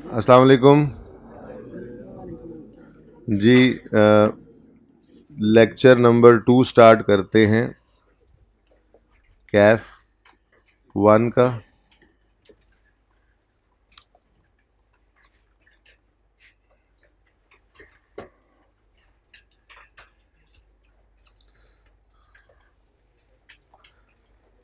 अस्सलाम वालेकुम जी। Lecture number 2 start करते हैं कैफ 1 का।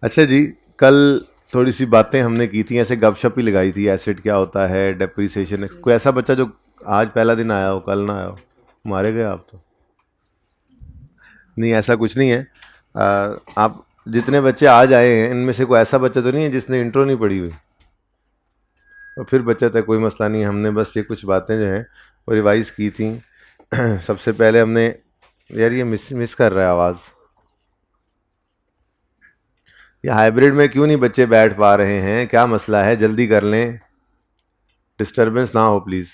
अच्छा जी, कल थोड़ी सी बातें हमने की थी, ऐसे गपशप ही लगाई थी, एसिड क्या होता है, डेप्रिसिएशन। कोई ऐसा बच्चा जो आज पहला दिन आया हो, कल ना आया हो? मारे गए आप तो। नहीं, ऐसा कुछ नहीं है। आप जितने बच्चे आज आए हैं इनमें से कोई ऐसा बच्चा तो नहीं है जिसने इंट्रो नहीं पढ़ी हुई? और फिर बच्चा था, कोई मसला नहीं। हमने बस ये कुछ बातें जो हैं वो रिवाइज़ की थी। सबसे पहले हमने, यार ये मिस मिस कर रहा है आवाज़। ये हाइब्रिड में क्यों नहीं बच्चे बैठ पा रहे हैं? क्या मसला है? जल्दी कर लें, डिस्टरबेंस ना हो प्लीज़।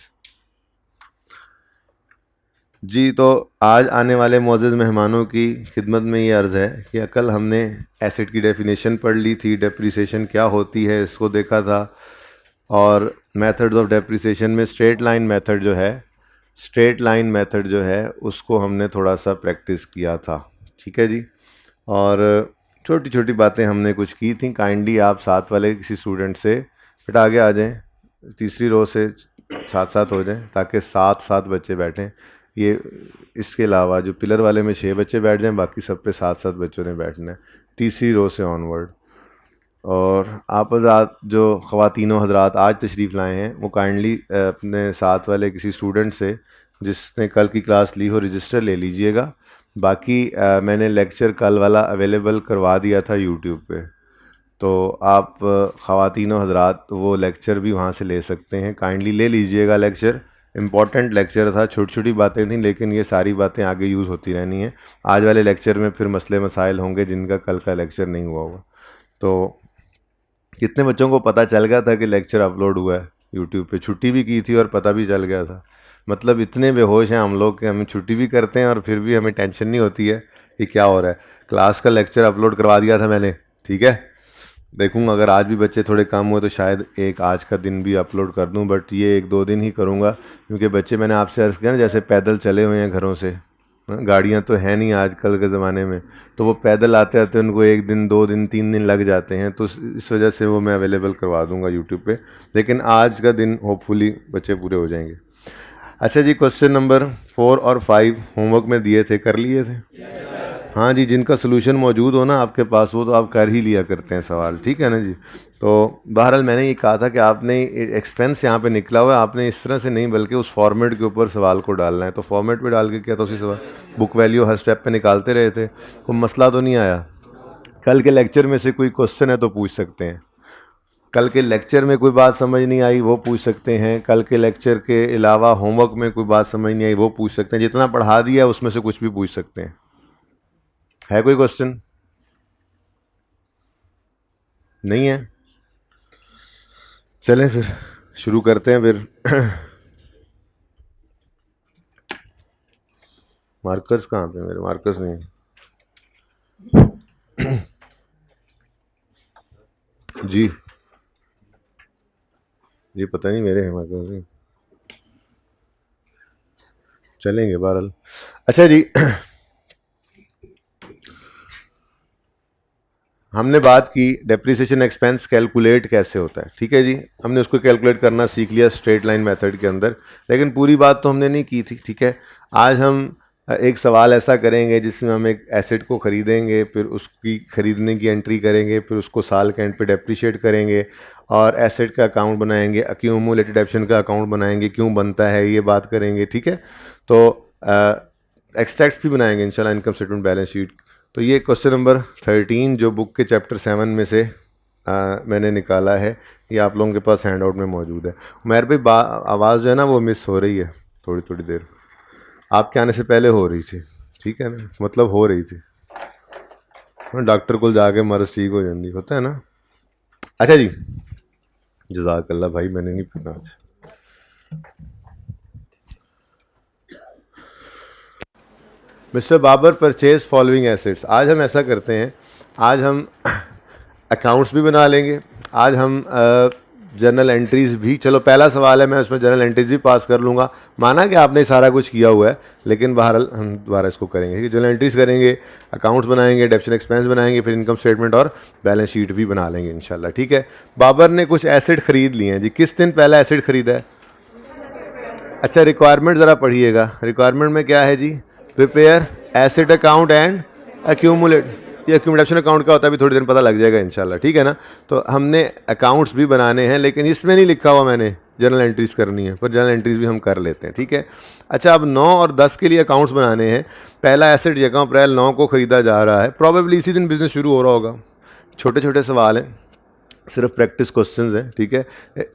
जी, तो आज आने वाले मोअज़्ज़ज़ मेहमानों की खिदमत में ये अर्ज़ है कि कल हमने एसिड की डेफिनेशन पढ़ ली थी, डेप्रिसिएशन क्या होती है इसको देखा था, और मेथड्स ऑफ डेप्रिसिएशन में स्ट्रेट लाइन मेथड जो है उसको हमने थोड़ा सा प्रैक्टिस किया था। ठीक है जी। और छोटी छोटी बातें हमने कुछ की थी। काइंडली आप साथ वाले किसी स्टूडेंट से बेटा आगे आ जाएं, तीसरी रो से साथ साथ हो जाएं ताकि सात सात बच्चे बैठें। ये इसके अलावा जो पिलर वाले में 6 बच्चे बैठ जाएं, बाकी सब पे 7 7 बच्चों ने बैठना है, तीसरी रो से ऑनवर्ड। और आप हज़रात जो ख़वातीनो हज़रात आज तशरीफ़ लाए हैं वो काइंडली अपने साथ वाले किसी स्टूडेंट से जिसने कल की क्लास ली हो रजिस्टर ले लीजिएगा। बाकी मैंने लेक्चर कल वाला अवेलेबल करवा दिया था यूट्यूब पे, तो आप ख़वातीनो हज़रात वो लेक्चर भी वहाँ से ले सकते हैं। काइंडली ले लीजिएगा लेक्चर। इम्पॉर्टेंट लेक्चर था, छोटी छोटी बातें थी लेकिन ये सारी बातें आगे यूज़ होती रहनी हैं। आज वाले लेक्चर में फिर मसले मसाइल होंगे जिनका कल का लेक्चर नहीं हुआ होगा। तो कितने बच्चों को पता चल गया था कि लेक्चर अपलोड हुआ है यूट्यूब पे? छुट्टी भी की थी और पता भी चल गया था। मतलब इतने बेहोश हैं हम लोग कि हमें छुट्टी भी करते हैं और फिर भी हमें टेंशन नहीं होती है कि क्या हो रहा है। क्लास का लेक्चर अपलोड करवा दिया था मैंने, ठीक है। देखूंगा अगर आज भी बच्चे थोड़े कम हुए तो शायद एक आज का दिन भी अपलोड कर दूं, बट ये 1 2 दिन ही करूंगा क्योंकि बच्चे, मैंने आपसे अर्ज़ किया ना, जैसे पैदल चले हुए हैं घरों से। गाड़ियाँ तो हैं नहीं आजकल के ज़माने में, तो वो पैदल आते आते उनको 1 दिन 2 दिन 3 दिन लग जाते हैं। तो इस वजह से वो मैं अवेलेबल करवा दूंगा यूट्यूब पे, लेकिन आज का दिन होपफुली बच्चे पूरे हो जाएंगे। अच्छा जी, क्वेश्चन नंबर 4 और 5 होमवर्क में दिए थे, कर लिए थे? हाँ जी, जिनका सोल्यूशन मौजूद हो ना आपके पास वो तो आप कर ही लिया करते हैं सवाल, ठीक है ना जी। तो बहरहाल मैंने ये कहा था कि आपने एक्सपेंस यहाँ पे निकला हुआ है, आपने इस तरह से नहीं बल्कि उस फॉर्मेट के ऊपर सवाल को डालना है। तो फॉर्मेट पे डाल के क्या था उसी सवाल, बुक वैल्यू हर स्टेप पे निकालते रहे थे, कोई मसला तो नहीं आया। कल के लेक्चर में से कोई क्वेश्चन है तो पूछ सकते हैं। कल के लेक्चर में कोई बात समझ नहीं आई वो पूछ सकते हैं। कल के लेक्चर के अलावा होमवर्क में कोई बात समझ नहीं आई वो पूछ सकते हैं। जितना पढ़ा दिया है उसमें से कुछ भी पूछ सकते हैं। है कोई क्वेश्चन? नहीं है? चलें फिर शुरू करते हैं फिर। मार्कर्स कहाँ पे? मेरे मार्कर्स नहीं जी। ये पता नहीं मेरे हैं मार्कर्स नहीं। चलेंगे बहरहाल। अच्छा जी, हमने बात की डेप्रिसिएशन एक्सपेंस कैलकुलेट कैसे होता है, ठीक है जी। हमने उसको कैलकुलेट करना सीख लिया स्ट्रेट लाइन मेथड के अंदर, लेकिन पूरी बात तो हमने नहीं की थी, ठीक है। आज हम एक सवाल ऐसा करेंगे जिसमें हम एक एसेट को ख़रीदेंगे, फिर उसकी ख़रीदने की एंट्री करेंगे, फिर उसको साल के एंड पे डेप्रिशिएट करेंगे और एसेट का अकाउंट बनाएंगे, एक्यूमुलेटेड ऑप्शन का अकाउंट बनाएंगे, क्यों बनता है ये बात करेंगे, ठीक है। तो एक्सट्रैक्ट्स भी बनाएंगे इंशाल्लाह, इनकम स्टेटमेंट, बैलेंस शीट। तो ये क्वेश्चन नंबर 13 जो बुक के चैप्टर 7 में से मैंने निकाला है, ये आप लोगों के पास हैंड आउट में मौजूद है। मेरे भाई आवाज़ जो है ना वो मिस हो रही है थोड़ी थोड़ी देर, आपके आने से पहले हो रही थी, ठीक है ना, मतलब हो रही थी। डॉक्टर को जाके मर्ज ठीक हो जाती, होता है ना। अच्छा जी, जज़ाकल्लाह भाई, मैंने नहीं पढ़ा आज। Mister Babar purchase following assets. आज हम ऐसा करते हैं, आज हम अकाउंट्स भी बना लेंगे, आज हम जर्नल एंट्रीज भी, चलो पहला सवाल है मैं उसमें जर्नल एंट्रीज भी पास कर लूँगा, माना कि आपने सारा कुछ किया हुआ है, लेकिन बहरहाल हम दोबारा इसको करेंगे, ठीक है। जर्नल एंट्रीज करेंगे, अकाउंट्स बनाएंगे, डेबिट एक्सपेंस बनाएंगे, फिर इनकम स्टेटमेंट और बैलेंस शीट भी बना लेंगे इंशाल्लाह, ठीक है। बाबर ने कुछ एसेट खरीद लिए हैं जी, किस दिन पहला एसेट खरीदा है? अच्छा, रिक्वायरमेंट ज़रा पढ़िएगा, रिक्वायरमेंट में क्या है जी? Prepare asset account and accumulate, ये एक्यूमुलेशन अकाउंट का होता है, अभी थोड़ी देर में पता लग जाएगा इंशाल्लाह, ठीक है ना। तो हमने अकाउंट्स भी बनाने हैं, लेकिन इसमें नहीं लिखा हुआ मैंने जर्नल एंट्रीज करनी है, पर जर्नल एंट्रीज भी हम कर लेते हैं, ठीक है। अच्छा, अब 9 और 10 के लिए अकाउंट्स बनाने हैं। पहला एसेट 1 अप्रैल 9 को ख़रीदा जा रहा है, प्रॉबेबली इसी दिन बिजनेस शुरू हो रहा होगा। छोटे छोटे सवाल हैं, सिर्फ प्रैक्टिस क्वेश्चंस हैं, ठीक है,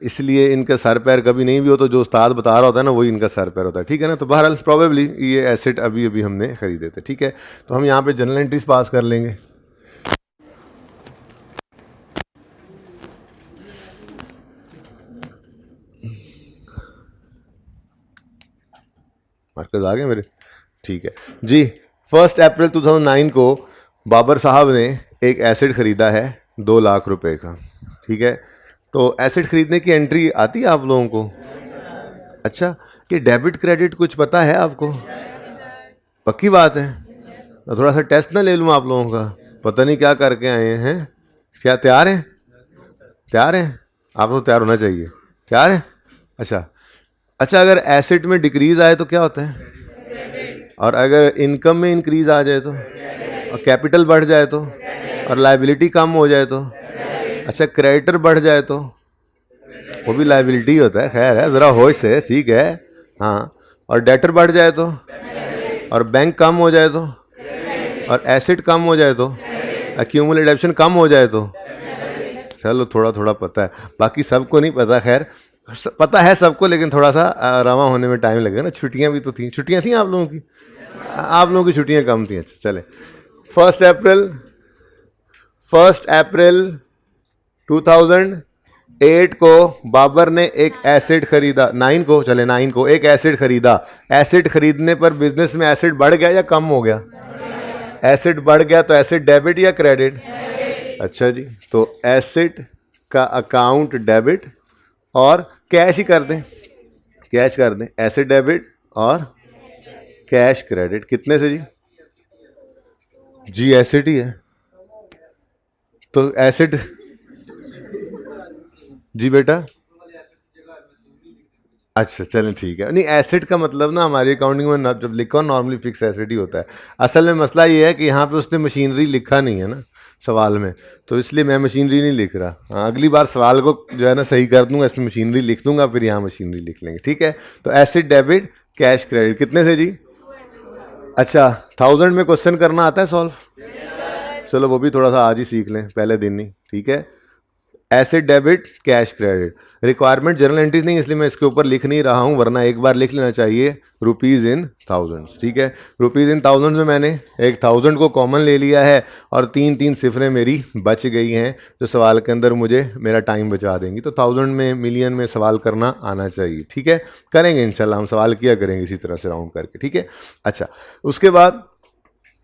इसलिए इनका सर पैर कभी नहीं भी हो तो जो उस्ताद बता रहा होता है ना वही इनका सर पैर होता है, ठीक है ना। तो बहरहाल प्रॉबेबली ये एसेट अभी अभी हमने खरीदे थे, ठीक है। तो हम यहाँ पे जनरल एंट्रीज पास कर लेंगे। मार्कर्स आ गए मेरे, ठीक है जी। 1 अप्रैल 2009 को बाबर साहब ने एक एसेट ख़रीदा है 2 लाख रुपए का, ठीक है। तो एसेट खरीदने की एंट्री आती है आप लोगों को? अच्छा, ये डेबिट क्रेडिट कुछ पता है आपको? पक्की बात है? मैं थोड़ा सा टेस्ट ना ले लूँ आप लोगों का, पता नहीं क्या करके आए हैं। क्या तैयार हैं? तैयार हैं? आप लोग तैयार होना चाहिए। तैयार हैं? अच्छा अच्छा, अगर एसेट में डिक्रीज आए तो क्या होता है? और अगर इनकम में इंक्रीज आ जाए तो? और कैपिटल बढ़ जाए तो? और लाइबिलिटी कम हो जाए तो? अच्छा, क्रेडिटर बढ़ जाए तो? वो भी लाइबिलिटी होता है, खैर है, ज़रा होश से, ठीक है, हाँ। और डेटर बढ़ जाए तो? और बैंक कम हो जाए तो? और एसेट कम हो जाए तो? एक्यूमुलेशन कम हो जाए तो? चलो थोड़ा थोड़ा पता है, बाकी सबको नहीं पता, खैर पता है सबको, लेकिन थोड़ा सा रवा होने में टाइम लगेगा ना। छुट्टियां भी तो थी, छुट्टियां थी आप लोगों की? आप लोगों की छुट्टियां कम थी, अच्छा चले। 1 अप्रैल 2008 को बाबर ने एक एसेट खरीदा, 9 को, चले 9 को एक एसेट खरीदा। एसेट खरीदने पर बिजनेस में एसेट बढ़ गया या कम हो गया? एसेट बढ़ गया, तो एसेट डेबिट या क्रेडिट? अच्छा जी, तो एसेट का अकाउंट डेबिट और कैश ही कर दें, कैश कर दें, एसेट डेबिट और कैश क्रेडिट। कितने से जी? जी एसेट ही है, तो एसेट जी बेटा, अच्छा चलें ठीक है। नहीं, एसेट का मतलब ना हमारी अकाउंटिंग में जब लिखा हो नॉर्मली फिक्स एसेट ही होता है। असल में मसला ये है कि यहाँ पे उसने मशीनरी लिखा नहीं है ना सवाल में, तो इसलिए मैं मशीनरी नहीं लिख रहा। हाँ, अगली बार सवाल को जो है ना सही कर दूंगा, इसमें मशीनरी लिख दूंगा, फिर यहाँ मशीनरी लिख लेंगे, ठीक है। तो एसेट डेबिट कैश क्रेडिट कितने से जी? अच्छा, 1000 में क्वेश्चन करना आता है सॉल्व? चलो वो भी थोड़ा सा आज ही सीख लें, पहले दिन ही, ठीक है। Asset debit cash credit, requirement journal entries नहीं, इसलिए मैं इसके ऊपर लिख नहीं रहा हूँ, वरना एक बार लिख लेना चाहिए रुपीज़ इन थाउजेंड्स, ठीक है। रुपीज़ इन थाउजेंड्स में मैंने एक 1000 को कॉमन ले लिया है और 3 सिफरें मेरी बच गई हैं जो सवाल के अंदर मुझे मेरा टाइम बचा देंगी। तो 1000 में, मिलियन में सवाल करना आना चाहिए, ठीक है। करेंगे इंशाल्लाह, हम सवाल किया करेंगे इसी तरह से राउंड करके, ठीक है। अच्छा, उसके बाद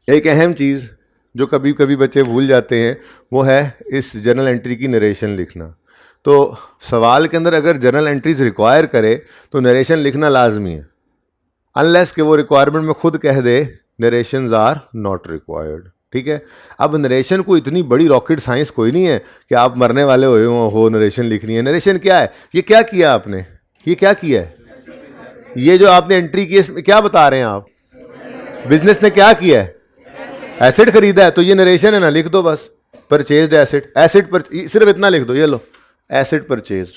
एक अहम चीज़ जो कभी कभी बच्चे भूल जाते हैं वो है इस जर्नल एंट्री की नरेशन लिखना। तो सवाल के अंदर अगर जर्नल एंट्रीज रिक्वायर करे तो नरेशन लिखना लाजमी है, अनलेस कि वो रिक्वायरमेंट में खुद कह दे नरेशंस आर नॉट रिक्वायर्ड, ठीक है। अब नरेशन को इतनी बड़ी रॉकेट साइंस कोई नहीं है कि आप मरने वाले हो नरेशन लिखनी है। नरेशन क्या है? ये क्या किया आपने, ये क्या किया है, ये जो आपने एंट्री की इसमें क्या बता रहे हैं आप? बिजनेस ने क्या किया है? एसेट खरीदा है, तो ये नरेशन है ना, लिख दो बस, परचेज्ड एसेट, एसेट पर सिर्फ इतना लिख दो, ये लो एसेट परचेज्ड।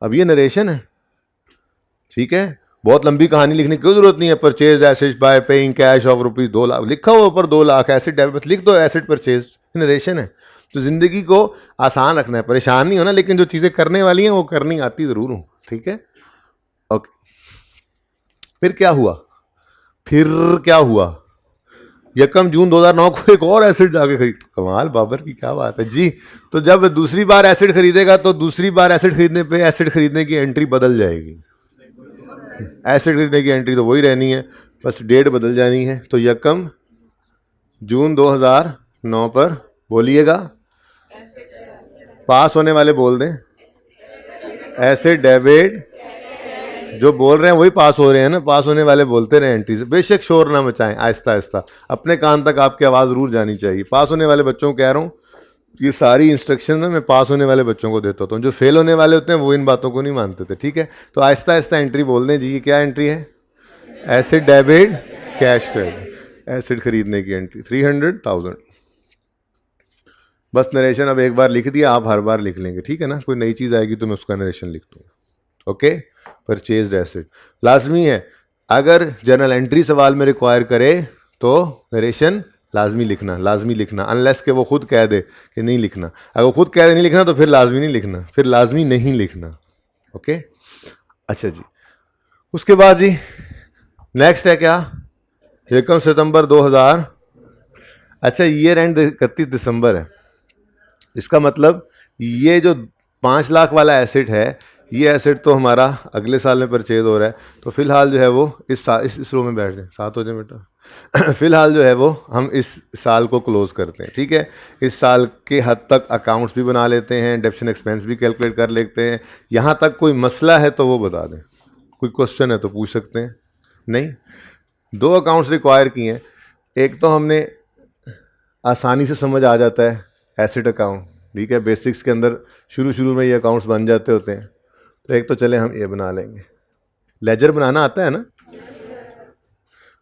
अब ये नरेशन है, ठीक है। बहुत लंबी कहानी लिखने की जरूरत नहीं है। Purchase asset bye paying cash of rupees 2 lakh, लिखा हुआ ऊपर 2 लाख, एसेट डेबिट, बस लिख दो एसेट परचेज, नरेशन है। तो जिंदगी को आसान रखना है, परेशान नहीं होना, लेकिन जो चीजें करने वाली हैं वो करनी आती जरूर हूं, ठीक है। ओके, फिर क्या हुआ? फिर क्या हुआ? 1 जून 2009 को एक और एसिड जाके खरीद, कमाल, बाबर की क्या बात है जी। तो जब दूसरी बार एसिड खरीदेगा तो दूसरी बार एसिड खरीदने पे एसिड खरीदने की एंट्री बदल जाएगी। एसिड खरीदने की एंट्री तो वही रहनी है, बस डेट बदल जानी है। तो 1 जून 2009 पर बोलिएगा पास होने वाले बोल दें, एसेट डेबिट, जो बोल रहे हैं वही पास हो रहे हैं ना, पास होने वाले बोलते रहे एंट्री से, बेशक शोर ना मचाएं, आहिस्ता आहिस्ता अपने कान तक आपकी आवाज़ जरूर जानी चाहिए। पास होने वाले बच्चों को कह रहा हूँ, ये सारी इंस्ट्रक्शन ना मैं पास होने वाले बच्चों को देता हूँ, जो फेल होने वाले होते हैं वो इन बातों को नहीं मानते थे, ठीक है। तो आहिस्ता आहिस्ता एंट्री बोल दें जी। ये क्या एंट्री है? Asset debit cash credit, asset खरीदने की एंट्री 300,000। बस नरेशन अब एक बार लिख दिया, आप हर बार लिख लेंगे, ठीक है ना। कोई नई चीज़ आएगी तो मैं उसका नरेशन लिख दूंगा। ओके, परचेज्ड एसेट लाजमी है। अगर जर्नल एंट्री सवाल में रिक्वायर करे तो नरेशन लाजमी लिखना, अनलेस के वो खुद कह दे कि नहीं लिखना। अगर वो खुद कह दे नहीं लिखना तो फिर लाजमी नहीं लिखना, फिर लाजमी नहीं लिखना। ओके, अच्छा जी। उसके बाद जी नेक्स्ट है क्या? 1 सितंबर 2000, अच्छा ईयर एंड 31 दिसंबर है। इसका मतलब ये जो 5 लाख वाला एसेट है, ये एसेट तो हमारा अगले साल में परचेज हो रहा है, तो फिलहाल जो है वो इस रो में बैठ जाए, साथ हो जाए बेटा। फिलहाल जो है वो हम इस साल को क्लोज करते हैं, ठीक है। इस साल के हद तक अकाउंट्स भी बना लेते हैं, डेप्शन एक्सपेंस भी कैलकुलेट कर लेते हैं। यहाँ तक कोई मसला है तो वो बता दें, कोई क्वेश्चन है तो पूछ सकते हैं। नहीं, 2 अकाउंट्स रिक्वायर किए हैं। एक तो हमने आसानी से समझ आ जाता है एसेट अकाउंट, ठीक है, बेसिक्स के अंदर शुरू में ये अकाउंट्स बन जाते होते हैं। तो एक तो चले हम ये बना लेंगे। लेजर बनाना आता है ना?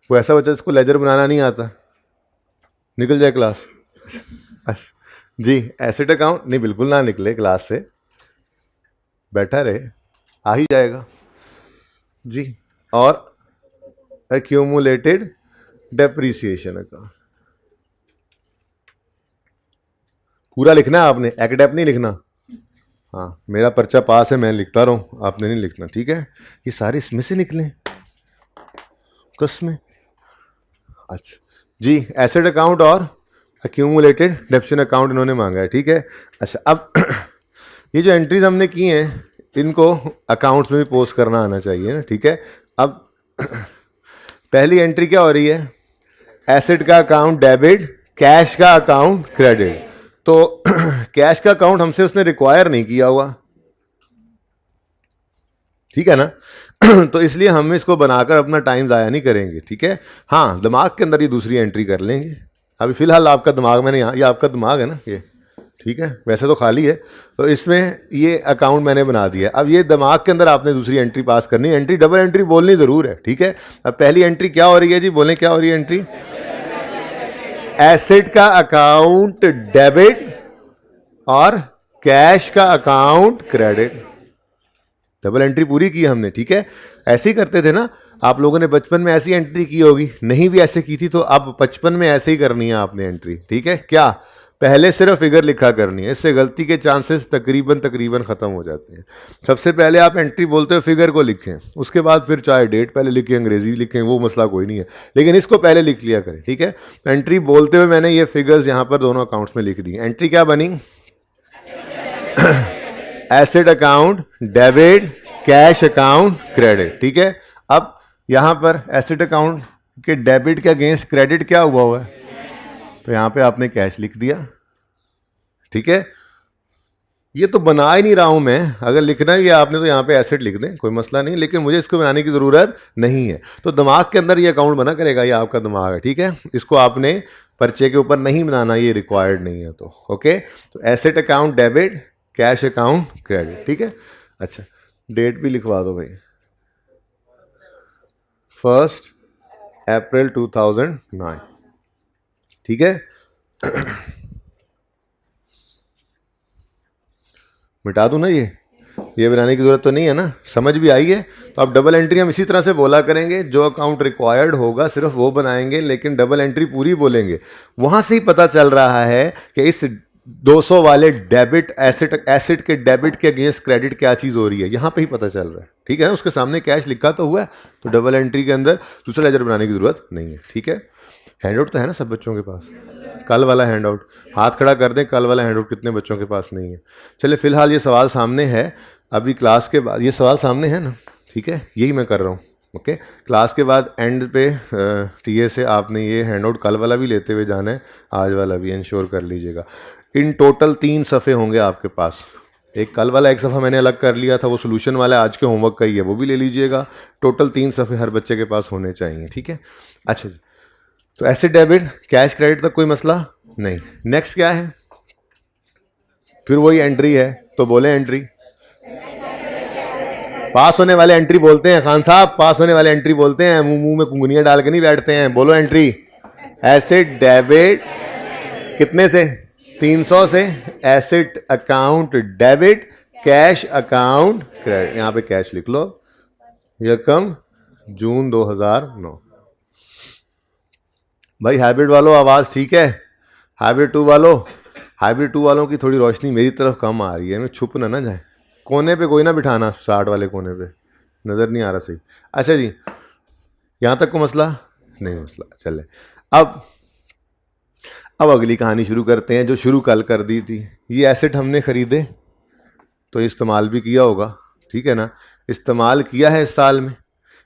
कोई ऐसा बच्चा जिसको लेजर बनाना नहीं आता, निकल जाए क्लास। अच्छा जी, एसेट अकाउंट नहीं, बिल्कुल ना निकले क्लास से, बैठा रहे, आ ही जाएगा जी। और एक्यूमुलेटेड डेप्रीसिएशन अकाउंट पूरा लिखना है आपने, एक्डेप नहीं लिखना। हाँ, मेरा पर्चा पास है, मैं लिखता रहूँ, आपने नहीं लिखना, ठीक है। ये सारे इसमें से निकले कसमें। अच्छा जी, एसेट अकाउंट और एक्यूमुलेटेड डेप्शन अकाउंट इन्होंने मांगा है, ठीक है। अच्छा, अब ये जो एंट्रीज हमने की हैं इनको अकाउंट्स में भी पोस्ट करना आना चाहिए ना, ठीक है। अब पहली एंट्री क्या हो रही है? एसेट का अकाउंट डेबिट, कैश का अकाउंट क्रेडिट। तो कैश का अकाउंट हमसे उसने रिक्वायर नहीं किया हुआ, ठीक है ना। तो इसलिए हम इसको बनाकर अपना टाइम ज़ाया नहीं करेंगे, ठीक है। हाँ, दिमाग के अंदर ये दूसरी एंट्री कर लेंगे। अभी फिलहाल आपका दिमाग मैंने यहाँ, ये आपका दिमाग है ना ये, ठीक है, वैसे तो खाली है। तो इसमें ये अकाउंट मैंने बना दिया। अब ये दिमाग के अंदर आपने दूसरी एंट्री पास करनी है। एंट्री डबल एंट्री बोलनी ज़रूर है, ठीक है। अब पहली एंट्री क्या हो रही है जी? बोलें क्या हो रही है एंट्री? एसेट का अकाउंट डेबिट और कैश का अकाउंट क्रेडिट। डबल एंट्री पूरी की हमने, ठीक है। ऐसे ही करते थे ना आप लोगों ने, बचपन में ऐसी एंट्री की होगी, नहीं भी ऐसे की थी तो अब बचपन में ऐसे ही करनी है आपने एंट्री, ठीक है। क्या? पहले सिर्फ फिगर लिखा करनी है, इससे गलती के चांसेस तकरीबन ख़त्म हो जाते हैं। सबसे पहले आप एंट्री बोलते हो फिगर को लिखें, उसके बाद फिर चाहे डेट पहले लिखें, अंग्रेजी लिखें, वो मसला कोई नहीं है, लेकिन इसको पहले लिख लिया करें, ठीक है। एंट्री बोलते हुए मैंने ये फिगर्स यहाँ पर दोनों अकाउंट्स में लिख दी। एंट्री क्या बनी? Asset account debit, cash account credit, ठीक है। अब यहां पर एसेट अकाउंट के डेबिट के अगेंस्ट क्रेडिट क्या हुआ है? तो यहां पे आपने कैश लिख दिया, ठीक है। ये तो बना ही नहीं रहा हूं मैं, अगर लिखना ही है आपने तो यहां पे एसेट लिख दें, कोई मसला नहीं, लेकिन मुझे इसको बनाने की ज़रूरत नहीं है। तो दिमाग के अंदर ये अकाउंट बना करेगा, ये आपका दिमाग है, ठीक है। इसको आपने पर्चे के ऊपर नहीं बनाना, ये रिक्वायर्ड नहीं है। तो ओके, तो asset account debit, cash account credit, ठीक है। अच्छा, डेट भी लिखवा दो भाई, 1 अप्रैल 2009, ठीक है। मिटा दूं ना ये बनाने की ज़रूरत तो नहीं है ना, समझ भी आई है। तो अब डबल एंट्री हम इसी तरह से बोला करेंगे, जो अकाउंट रिक्वायर्ड होगा सिर्फ वो बनाएंगे, लेकिन डबल एंट्री पूरी बोलेंगे। वहाँ से ही पता चल रहा है कि इस 200 वाले डेबिट एसेट के डेबिट के अगेंस्ट क्रेडिट क्या चीज़ हो रही है, यहाँ पे ही पता चल रहा है, ठीक है। उसके सामने कैश लिखा तो हुआ है, तो डबल एंट्री के अंदर दूसरा लेजर बनाने की ज़रूरत नहीं है, ठीक है। हैंडआउट तो है ना सब बच्चों के पास? कल वाला हैंडआउट हाथ खड़ा कर दें, कल वाला हैंडआउट कितने बच्चों के पास नहीं है? चलिए फिलहाल ये सवाल सामने है, अभी क्लास के बाद ये सवाल सामने है ना, ठीक है, यही मैं कर रहा हूँ। ओके, क्लास के बाद एंड पे टीए से आपने ये हैंडआउट कल वाला भी लेते हुए जाना है, आज वाला भी इंश्योर कर लीजिएगा। इन टोटल 3 सफ़े होंगे आपके पास। एक कल वाला 1 सफ़ा मैंने अलग कर लिया था, वो सोल्यूशन वाला आज के होमवर्क का ही है, वो भी ले लीजिएगा। टोटल 3 सफ़े हर बच्चे के पास होने चाहिए, ठीक है। अच्छा जी, तो एसेट डेबिट कैश क्रेडिट तक कोई मसला नहीं। नेक्स्ट क्या है, फिर वही एंट्री है, तो बोले एंट्री। पास होने वाले एंट्री बोलते हैं खान साहब, पास होने वाले एंट्री बोलते हैं, मुंह में कुंगनियां डाल के नहीं बैठते हैं। बोलो एंट्री। एसेट डेबिट कितने से, 300 से। Asset account debit, cash account credit. यहां पे कैश लिख लो, यकम जून 2009। भाई हाइब्रिड वालों आवाज ठीक है, हाइब्रिड 2 वालों, हाइब्रिड 2 वालों की थोड़ी रोशनी मेरी तरफ कम आ रही है, मैं छुप ना जाए। कोने पे कोई ना बिठाना, 60 वाले कोने पे, नज़र नहीं आ रहा सही। अच्छा जी, यहाँ तक को मसला नहीं, मसला चले। अब अगली कहानी शुरू करते हैं, जो शुरू कल कर दी थी। ये एसेट हमने ख़रीदे तो इस्तेमाल भी किया होगा, ठीक है ना। इस्तेमाल किया है इस साल में।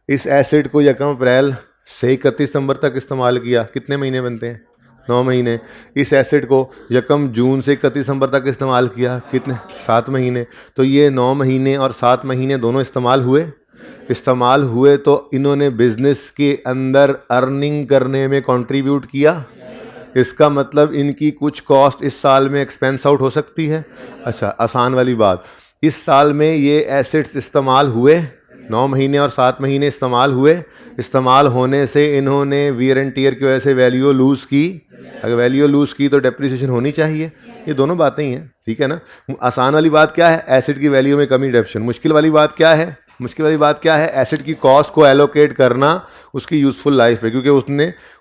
इस एसेट को 1 अप्रैल से 31 दिसंबर तक इस्तेमाल किया। कितने महीने बनते हैं, 9 महीने। इस एसेट को 1 जून से 31 दिसंबर तक इस्तेमाल किया, कितने, 7 महीने। तो ये 9 महीने और 7 महीने दोनों इस्तेमाल हुए। इस्तेमाल हुए तो इन्होंने बिजनेस के अंदर अर्निंग करने में कंट्रीब्यूट किया। इसका मतलब इनकी कुछ कॉस्ट इस साल में एक्सपेंस आउट हो सकती है। अच्छा, आसान वाली बात, इस साल में ये एसेट्स इस्तेमाल हुए, 9 महीने और 7 महीने इस्तेमाल हुए। इस्तेमाल होने से इन्होंने वियर एंड टियर की वजह से वैल्यू लूज़ की। अगर वैल्यू लूज़ की तो डेप्रिसिएशन होनी चाहिए। ये दोनों बातें ही हैं, ठीक है ना। आसान वाली बात क्या है, एसेट की वैल्यू में कमी डिडक्शन। मुश्किल वाली बात क्या है, मुश्किल वाली बात क्या है, एसेट की कॉस्ट को एलोकेट करना उसकी यूजफुल लाइफ पे, क्योंकि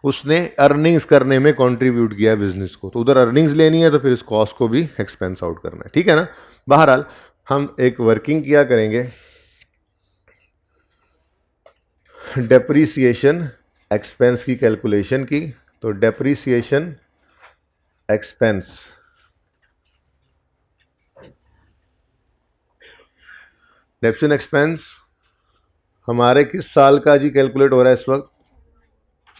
उसने अर्निंग्स करने में कंट्रीब्यूट किया है बिजनेस को। तो उधर अर्निंग्स लेनी है तो फिर इस कॉस्ट को भी एक्सपेंस आउट करना है, ठीक है ना। बहरहाल हम एक वर्किंग किया करेंगे डेप्रीसिएशन एक्सपेंस की कैलकुलेशन की। तो डेप्रीसिएशन एक्सपेंस, डेप्रिसिएशन एक्सपेंस हमारे किस साल का जी कैलकुलेट हो रहा है इस वक्त,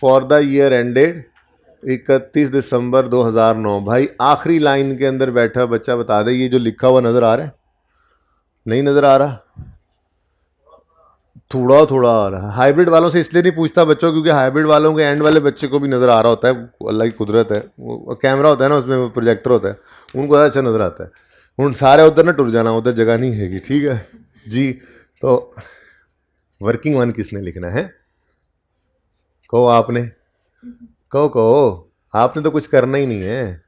फॉर द ईयर एंडेड 31 दिसंबर 2009। भाई आखिरी लाइन के अंदर बैठा बच्चा बता दे, ये जो लिखा हुआ नज़र आ रहा है, नहीं नज़र आ रहा, थोड़ा थोड़ा आ रहा है। हाइब्रिड वालों से इसलिए नहीं पूछता बच्चों, क्योंकि हाइब्रिड वालों के एंड वाले बच्चे को भी नज़र आ रहा होता है, अल्लाह की कुदरत है, वो कैमरा होता है ना, उसमें प्रोजेक्टर होता है, उनको अच्छा नज़र आता है। उन सारे उधर ना टुर जाना, उधर जगह नहीं हैगी, ठीक है जी। तो वर्किंग वन किसने लिखना है, कहो आपने, कहो आपने तो कुछ करना ही नहीं है।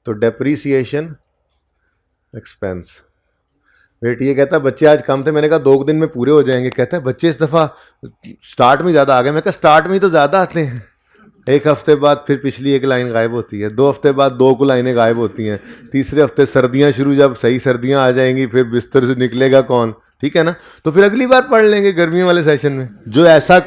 तो डेप्रीसिएशन एक्सपेंस। बेटी ये कहता है बच्चे आज कम थे, मैंने कहा 2 दिन में पूरे हो जाएंगे। कहता है बच्चे इस दफ़ा स्टार्ट में ज़्यादा आ गए। मैं कहा स्टार्ट में ही तो ज़्यादा आते हैं, 1 हफ्ते बाद फिर पिछली एक लाइन गायब होती है, 2 हफ्ते बाद 2 को लाइनें गायब होती हैं, तीसरे हफ्ते सर्दियाँ शुरू, जब सही सर्दियाँ आ जाएंगी फिर बिस्तर से निकलेगा कौन, ठीक है ना। तो फिर अगली बार पढ़ लेंगे गर्मियों वाले सेशन में। जो ऐसा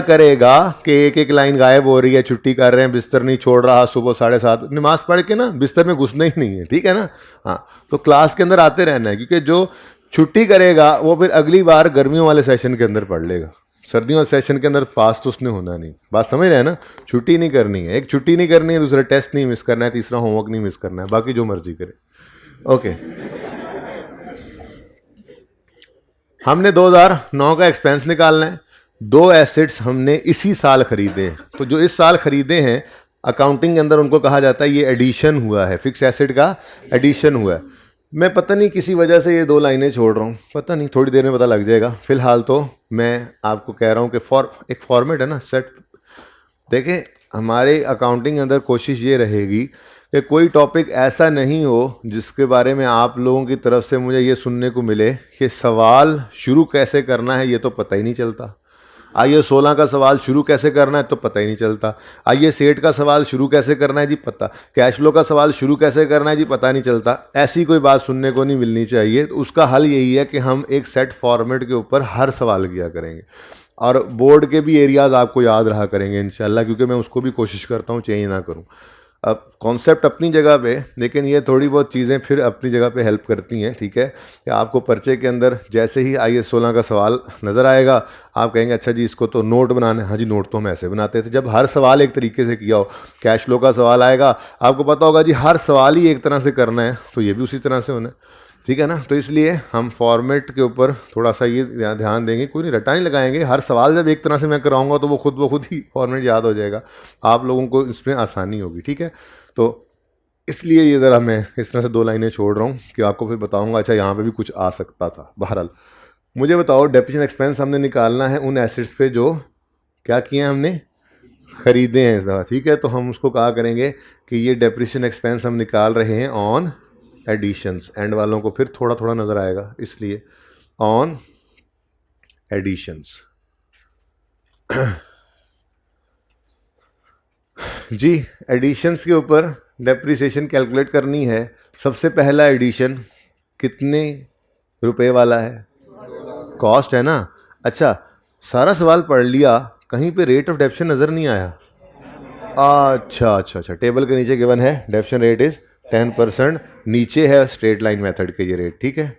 करेगा कि एक लाइन गायब हो रही है, छुट्टी कर रहे हैं, बिस्तर नहीं छोड़ रहा, सुबह 7:30 नमाज पढ़ के ना बिस्तर में घुसना ही नहीं है, ठीक है ना। हाँ, तो क्लास के अंदर आते रहना है, क्योंकि जो छुट्टी करेगा वो फिर अगली बार गर्मियों वाले सेशन के अंदर पढ़ लेगा। सर्दियों वाले सेशन के अंदर पास तो उसने होना नहीं। बात समझ रहे हैं ना, छुट्टी नहीं करनी है, एक छुट्टी नहीं करनी है, दूसरा टेस्ट नहीं मिस करना है, तीसरा होमवर्क नहीं मिस करना है, बाकी जो मर्जी करे। ओके, हमने 2009 का एक्सपेंस निकालना है। 2 एसेट्स हमने इसी साल खरीदे हैं, तो जो इस साल खरीदे हैं अकाउंटिंग के अंदर उनको कहा जाता है ये एडिशन हुआ है, फिक्स एसेट का एडिशन हुआ है। मैं पता नहीं किसी वजह से ये 2 लाइनें छोड़ रहा हूँ, पता नहीं, थोड़ी देर में पता लग जाएगा। फिलहाल तो मैं आपको कह रहा हूँ कि एक फॉर्मेट है ना, सेट। देखें, हमारे अकाउंटिंग के अंदर कोशिश ये रहेगी कि कोई टॉपिक ऐसा नहीं हो जिसके बारे में आप लोगों की तरफ से मुझे ये सुनने को मिले कि सवाल शुरू कैसे करना है ये तो पता ही नहीं चलता। आइए 16 का सवाल शुरू कैसे करना है तो पता ही नहीं चलता। आइए सेट का सवाल शुरू कैसे करना है जी पता, कैश फ्लो का सवाल शुरू कैसे करना है जी पता नहीं चलता। ऐसी कोई बात सुनने को नहीं मिलनी चाहिए। तो उसका हल यही है कि हम एक सेट फॉर्मेट के ऊपर हर सवाल किया करेंगे, और बोर्ड के भी एरियाज़ आपको याद रहा करेंगे इंशाल्लाह, क्योंकि मैं उसको भी कोशिश करता हूँ चेंज ना करूँ। अब कॉन्सेप्ट अपनी जगह पे, लेकिन ये थोड़ी बहुत चीज़ें फिर अपनी जगह पे हेल्प करती हैं, ठीक है। कि आपको पर्चे के अंदर जैसे ही IAS 16 का सवाल नज़र आएगा, आप कहेंगे अच्छा जी इसको तो नोट बनाना है। हाँ जी, नोट तो हम ऐसे बनाते थे। जब हर सवाल एक तरीके से किया हो, कैश फ्लो का सवाल आएगा, आपको पता होगा जी हर सवाल ही एक तरह से करना है, तो ये भी उसी तरह से होना है, ठीक है ना। तो इसलिए हम फॉर्मेट के ऊपर थोड़ा सा ये ध्यान देंगे, कोई नहीं रटा नहीं लगाएंगे। हर सवाल जब एक तरह से मैं कराऊंगा तो वो खुद ही फॉर्मेट याद हो जाएगा, आप लोगों को इसमें आसानी होगी, ठीक है। तो इसलिए ये ज़रा मैं इस तरह से 2 लाइनें छोड़ रहा हूँ कि आपको फिर बताऊंगा अच्छा यहाँ पे भी कुछ आ सकता था। बहरहाल मुझे बताओ, डेप्रिसिएशन एक्सपेंस हमने निकालना है उन एसेट्स पे जो क्या किए हैं, हमने खरीदे हैं इस दफ़ा, ठीक है। तो हम उसको कहा करेंगे कि ये डेप्रिसिएशन एक्सपेंस हम निकाल रहे हैं ऑन एडिशंस। एंड वालों को फिर थोड़ा थोड़ा नज़र आएगा, इसलिए ऑन एडिशंस। जी, एडिशंस के ऊपर डेप्रिसिएशन कैलकुलेट करनी है। सबसे पहला एडिशन कितने रुपए वाला है? कॉस्ट है ना। अच्छा, सारा सवाल पढ़ लिया, कहीं पे रेट ऑफ डेप्शन नज़र नहीं आया। अच्छा, टेबल के नीचे गिवन है डेप्शन रेट इज 10%, नीचे है स्ट्रेट लाइन मेथड के ये रेट, ठीक है।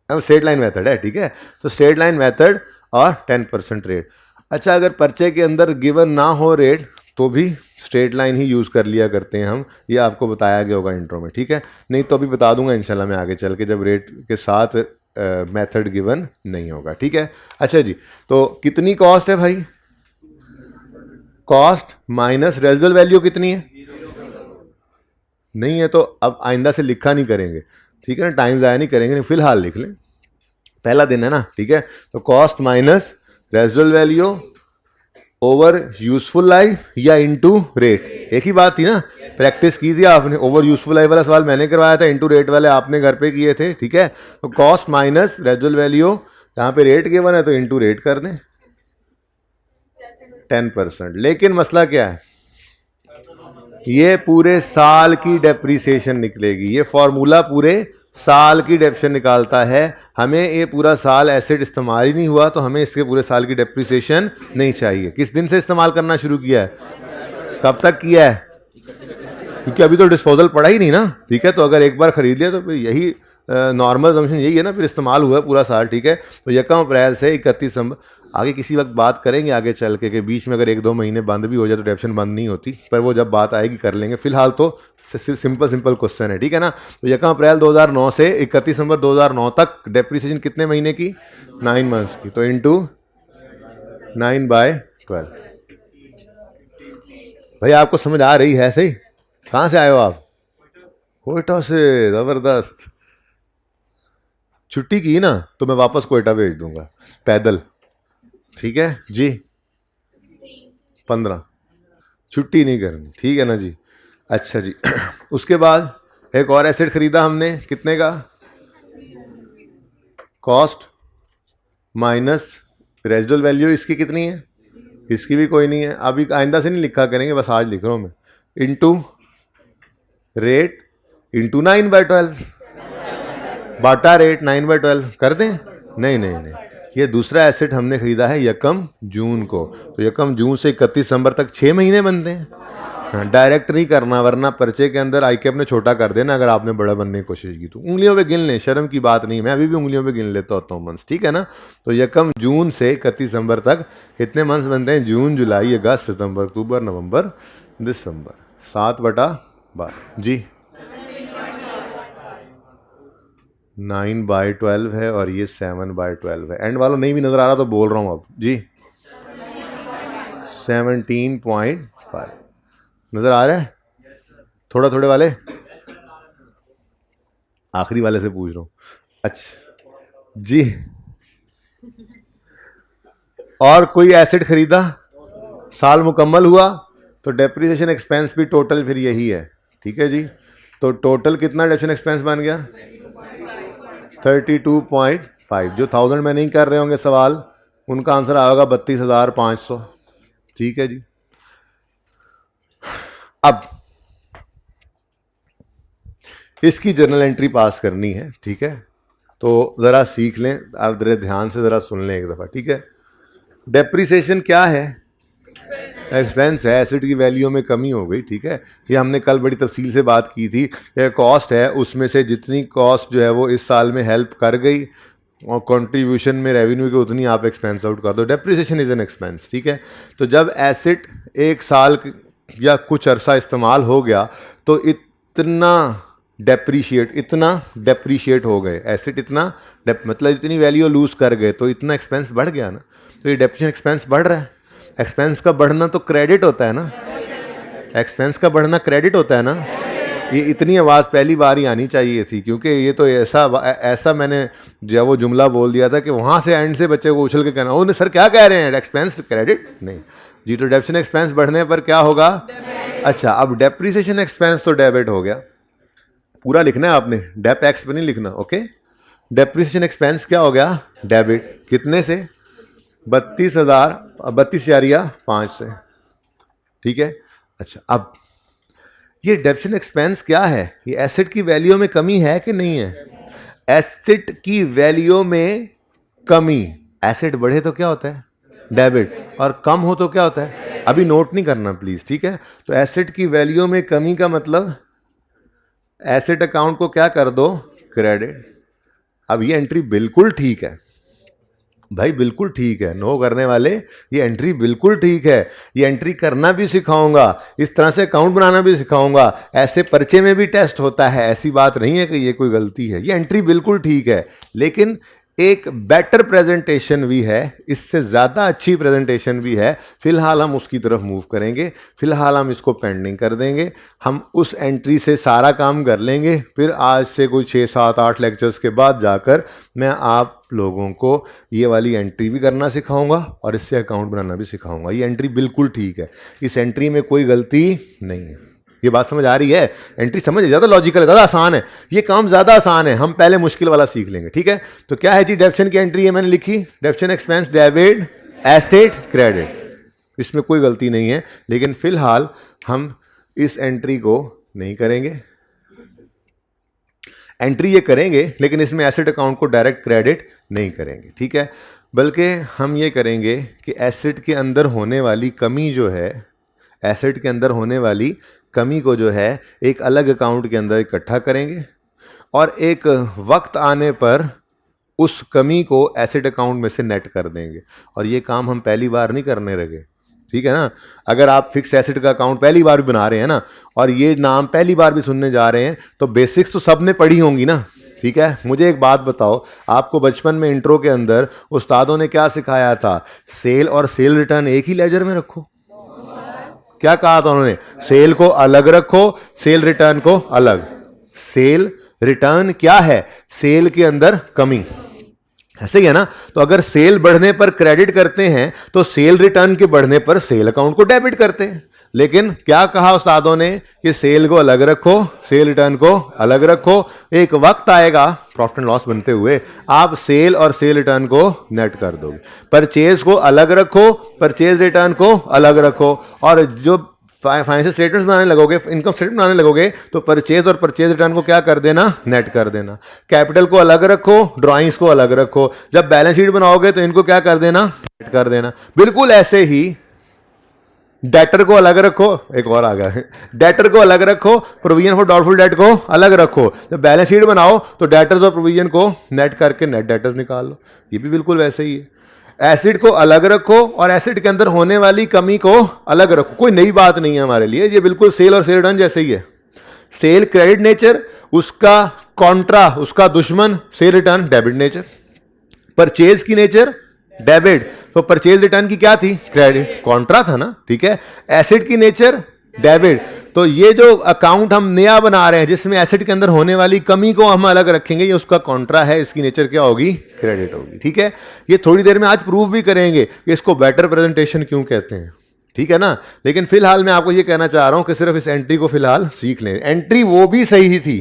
अब स्ट्रेट लाइन मेथड है, ठीक है। तो स्ट्रेट लाइन मेथड और 10% रेट। अच्छा, अगर पर्चे के अंदर गिवन ना हो रेट तो भी स्ट्रेट लाइन ही यूज़ कर लिया करते हैं हम, ये आपको बताया गया होगा इंट्रो में, ठीक है। नहीं तो अभी बता दूंगा इंशाल्लाह मैं आगे चल के, जब रेट के साथ मेथड गिवन नहीं होगा, ठीक है। अच्छा जी, तो कितनी कॉस्ट है भाई? कॉस्ट माइनस रेजिडुअल वैल्यू कितनी है? नहीं है तो अब आइंदा से लिखा नहीं करेंगे, ठीक है ना, टाइम ज़ाया नहीं करेंगे, फिलहाल लिख लें, पहला दिन है ना, ठीक है। तो cost minus residual value over useful life या इनटू रेट, एक ही बात थी ना। प्रैक्टिस कीजिए आपने, ओवर यूजफुल लाइफ वाला सवाल मैंने करवाया था, इनटू रेट वाले आपने घर पे किए थे, ठीक है। तो कॉस्ट माइनस रेजिडुअल वैल्यू, यहाँ पे रेट गिवन है तो इनटू रेट कर दें 10%। लेकिन मसला क्या है, ये पूरे साल की डेप्रीसिएशन निकलेगी। ये फॉर्मूला पूरे साल की डेप्रिसिएशन निकालता है। हमें ये पूरा साल एसेट इस्तेमाल ही नहीं हुआ तो हमें इसके पूरे साल की डेप्रीसिएशन नहीं चाहिए। किस दिन से इस्तेमाल करना शुरू किया है, कब तक किया है? क्योंकि अभी तो डिस्पोजल पड़ा ही नहीं ना, ठीक है। तो अगर एक बार खरीद लिया तो फिर यही नॉर्मल असम्पशन यही है ना, फिर इस्तेमाल हुआ है पूरा साल, ठीक है। तो 1 अप्रैल से 31 दिसंबर, आगे किसी वक्त बात करेंगे आगे चल के बीच में अगर 1-2 महीने बंद भी हो जाए तो डेप्रिसिएशन बंद नहीं होती, पर वो जब बात आएगी कर लेंगे। फिलहाल तो सिंपल क्वेश्चन है, ठीक है ना। तो 1 अप्रैल 2009 से 31 दिसंबर 2009 तक डेप्रिसिएशन कितने महीने की? 9 मंथ्स की। तो इंटू 9/12। भाई आपको समझ आ रही है? सही। कहाँ से आए हो आप? कोयटा से। ज़बरदस्त। छुट्टी की ना तो मैं वापस कोयटा भेज दूंगा पैदल, ठीक है जी। 15 छुट्टी नहीं करनी, ठीक है ना जी। अच्छा जी उसके बाद एक और एसेट खरीदा हमने, कितने का? कॉस्ट माइनस रेजिडुअल वैल्यू, इसकी कितनी है? इसकी भी कोई नहीं है, अभी आइंदा से नहीं लिखा करेंगे, बस आज लिख रहा हूँ मैं। इंटू रेट इंटू 9/12 बाटा रेट 9/12 कर दें? नहीं, ये दूसरा एसेट हमने खरीदा है 1 जून को। तो 1 जून से 31 दिसंबर तक 6 महीने बनते हैं। डायरेक्ट नहीं करना, वरना पर्चे के अंदर आई के अपने छोटा कर देना अगर आपने बड़ा बनने की कोशिश की तो। उंगलियों पे गिन लें, शर्म की बात नहीं, मैं अभी भी उंगलियों पे गिन लेता होता हूँ मंथ्स, ठीक है ना। तो 1 जून से 31 दिसंबर तक कितने मंथ्स बनते हैं? जून, जुलाई, अगस्त, सितंबर, अक्टूबर, नवंबर, दिसंबर। 7/12 जी। 9/12 है और ये 7/12 है। एंड वाला नहीं भी नजर आ रहा तो बोल रहा हूँ अब जी। 17.5 नजर आ रहा है? थोड़े वाले, आखिरी वाले से पूछ रहा हूँ। अच्छा जी, और कोई एसेट खरीदा, साल मुकम्मल हुआ तो डेप्रिसिएशन एक्सपेंस भी टोटल फिर यही है, ठीक है जी। तो टोटल कितना डेप्रिसिएशन एक्सपेंस बन गया? 32.5। जो 1000 में नहीं कर रहे होंगे सवाल, उनका आंसर आएगा 32,500, ठीक है जी। अब इसकी जर्नल एंट्री पास करनी है, ठीक है। तो ज़रा सीख लें, आप ज़रा ध्यान से ज़रा सुन लें एक दफ़ा, ठीक है। डेप्रिसिएशन क्या है? एक्सपेंस है, एसेट की वैल्यू में कमी हो गई, ठीक है। ये हमने कल बड़ी तफसील से बात की थी। ये कॉस्ट है, उसमें से जितनी कॉस्ट जो है वो इस साल में हेल्प कर गई और कंट्रीब्यूशन में रेवेन्यू के उतनी आप एक्सपेंस आउट कर दो। डेप्रिसिएशन इज़ एन एक्सपेंस, ठीक है। तो जब एसेट एक साल या कुछ अरसा इस्तेमाल हो गया तो इतना डेप्रीशिएट हो गए एसेट, इतना मतलब इतनी वैल्यू लूज कर गए तो इतना एक्सपेंस बढ़ गया ना। तो ये डेप्रिसिएशन एक्सपेंस बढ़ रहा है। एक्सपेंस का बढ़ना तो क्रेडिट होता है ना, एक्सपेंस का बढ़ना क्रेडिट होता है ना। ये इतनी आवाज़ पहली बार ही आनी चाहिए थी, क्योंकि ये तो ऐसा मैंने जब वो जुमला बोल दिया था कि वहाँ से एंड से बच्चे को उछल के कहना, ओ सर क्या कह रहे हैं, एक्सपेंस क्रेडिट नहीं जी। तो डेप्रिसिएशन एक्सपेंस बढ़ने पर क्या होगा? अच्छा, अब डेप्रिसिएशन एक्सपेंस तो डेबिट हो गया, पूरा लिखना है आपने, डेप एक्स पर नहीं लिखना, ओके। डेप्रिसिएशन एक्सपेंस क्या हो गया? डेबिट। कितने से? 32,000 या 5 से, ठीक है। अच्छा, अब ये डेप्रिसिएशन एक्सपेंस क्या है? ये एसेट की वैल्यू में कमी है कि नहीं है? एसेट की वैल्यू में कमी, एसेट बढ़े तो क्या होता है? डेबिट, और कम हो तो क्या होता है? अभी नोट नहीं करना प्लीज, ठीक है। तो एसेट की वैल्यू में कमी का मतलब एसेट अकाउंट को क्या कर दो? क्रेडिट। अब ये एंट्री बिल्कुल ठीक है भाई, बिल्कुल ठीक है, नो करने वाले, ये एंट्री बिल्कुल ठीक है। ये एंट्री करना भी सिखाऊंगा, इस तरह से अकाउंट बनाना भी सिखाऊंगा, ऐसे पर्चे में भी टेस्ट होता है, ऐसी बात नहीं है कि ये कोई गलती है। ये एंट्री बिल्कुल ठीक है, लेकिन एक बेटर प्रेजेंटेशन भी है, इससे ज़्यादा अच्छी प्रेजेंटेशन भी है। फिलहाल हम उसकी तरफ मूव करेंगे, फिलहाल हम इसको पेंडिंग कर देंगे। हम उस एंट्री से सारा काम कर लेंगे, फिर आज से कोई 6, 7, 8 लेक्चर्स के बाद जाकर मैं आप लोगों को ये वाली एंट्री भी करना सिखाऊंगा और इससे अकाउंट बनाना भी सिखाऊंगा। ये एंट्री बिल्कुल ठीक है, इस एंट्री में कोई गलती नहीं है। ये बात समझ आ रही है? एंट्री समझ, ज़्यादा लॉजिकल है, ज़्यादा आसान है, ये काम ज़्यादा आसान है। हम पहले मुश्किल वाला सीख लेंगे, ठीक है। तो क्या है जी? डेप्रिसिएशन की एंट्री है, मैंने लिखी, depreciation expense debit asset credit, इसमें कोई गलती नहीं है। लेकिन फिलहाल हम इस एंट्री को नहीं करेंगे, एंट्री ये करेंगे लेकिन इसमें एसेट अकाउंट को डायरेक्ट क्रेडिट नहीं करेंगे, ठीक है। बल्कि हम ये करेंगे कि एसेट के अंदर होने वाली कमी जो है, एसेट के अंदर होने वाली कमी को जो है एक अलग अकाउंट के अंदर इकट्ठा करेंगे और एक वक्त आने पर उस कमी को एसेट अकाउंट में से नेट कर देंगे। और ये काम हम पहली बार नहीं करने लगे, ठीक है ना। अगर आप फिक्स एसेट का अकाउंट पहली बार भी बना रहे हैं ना, और ये नाम पहली बार भी सुनने जा रहे हैं, तो बेसिक्स तो सब ने पढ़ी होंगी ना, ठीक है। मुझे एक बात बताओ, आपको बचपन में इंट्रो के अंदर उस्तादों ने क्या सिखाया था? सेल और सेल रिटर्न एक ही लेजर में रखो। क्या कहा था उन्होंने? सेल को अलग रखो, सेल रिटर्न को अलग। सेल रिटर्न क्या है? सेल के अंदर कमी, ऐसे ही है ना। तो अगर सेल बढ़ने पर क्रेडिट करते हैं तो सेल रिटर्न के बढ़ने पर सेल अकाउंट को डेबिट करते हैं। लेकिन क्या कहा उस्तादों ने कि सेल को अलग रखो, सेल रिटर्न को अलग रखो। एक वक्त आएगा प्रॉफिट एंड लॉस बनते हुए आप सेल और सेल रिटर्न को नेट कर दोगे। परचेज को अलग रखो, परचेज रिटर्न को अलग रखो। और जो फाइनेंशियल स्टेटमेंट्स बनाने लगोगे, इनकम स्टेटमेंट बनाने लगोगे, तो परचेज और परचेज रिटर्न को क्या कर देना? नेट कर देना। कैपिटल को अलग रखो, ड्राइंग्स को अलग रखो। जब बैलेंस शीट बनाओगे तो इनको क्या कर देना? नेट कर देना। बिल्कुल ऐसे ही डेटर को अलग रखो, एक और आ गया, डेटर को अलग रखो, प्रोविजन फॉर डाउटफुल डेट को अलग रखो। जब बैलेंस शीट बनाओ तो डेटर्स और प्रोविजन को नेट करके नेट डेटर्स निकाल लो। ये भी बिल्कुल वैसे ही है। एसिड को अलग रखो और एसिड के अंदर होने वाली कमी को अलग रखो। कोई नई बात नहीं है हमारे लिए, ये बिल्कुल सेल और सेल रिटर्न जैसे ही है। सेल क्रेडिट नेचर, उसका कॉन्ट्रा, उसका दुश्मन cell return debit nature. Purchase की नेचर डेबिट, तो परचेज रिटर्न की क्या थी? क्रेडिट, कॉन्ट्रा था ना, ठीक है। एसिड की नेचर डेबिट, तो ये जो अकाउंट हम नया बना रहे हैं जिसमें एसेट के अंदर होने वाली कमी को हम अलग रखेंगे, ये उसका कॉन्ट्रा है, इसकी नेचर क्या होगी? क्रेडिट होगी, ठीक है। ये थोड़ी देर में आज प्रूव भी करेंगे कि इसको बेटर प्रेजेंटेशन क्यों कहते हैं, ठीक है ना। लेकिन फिलहाल मैं आपको ये कहना चाह रहा हूं कि सिर्फ इस एंट्री को फिलहाल सीख लें। एंट्री वो भी सही थी,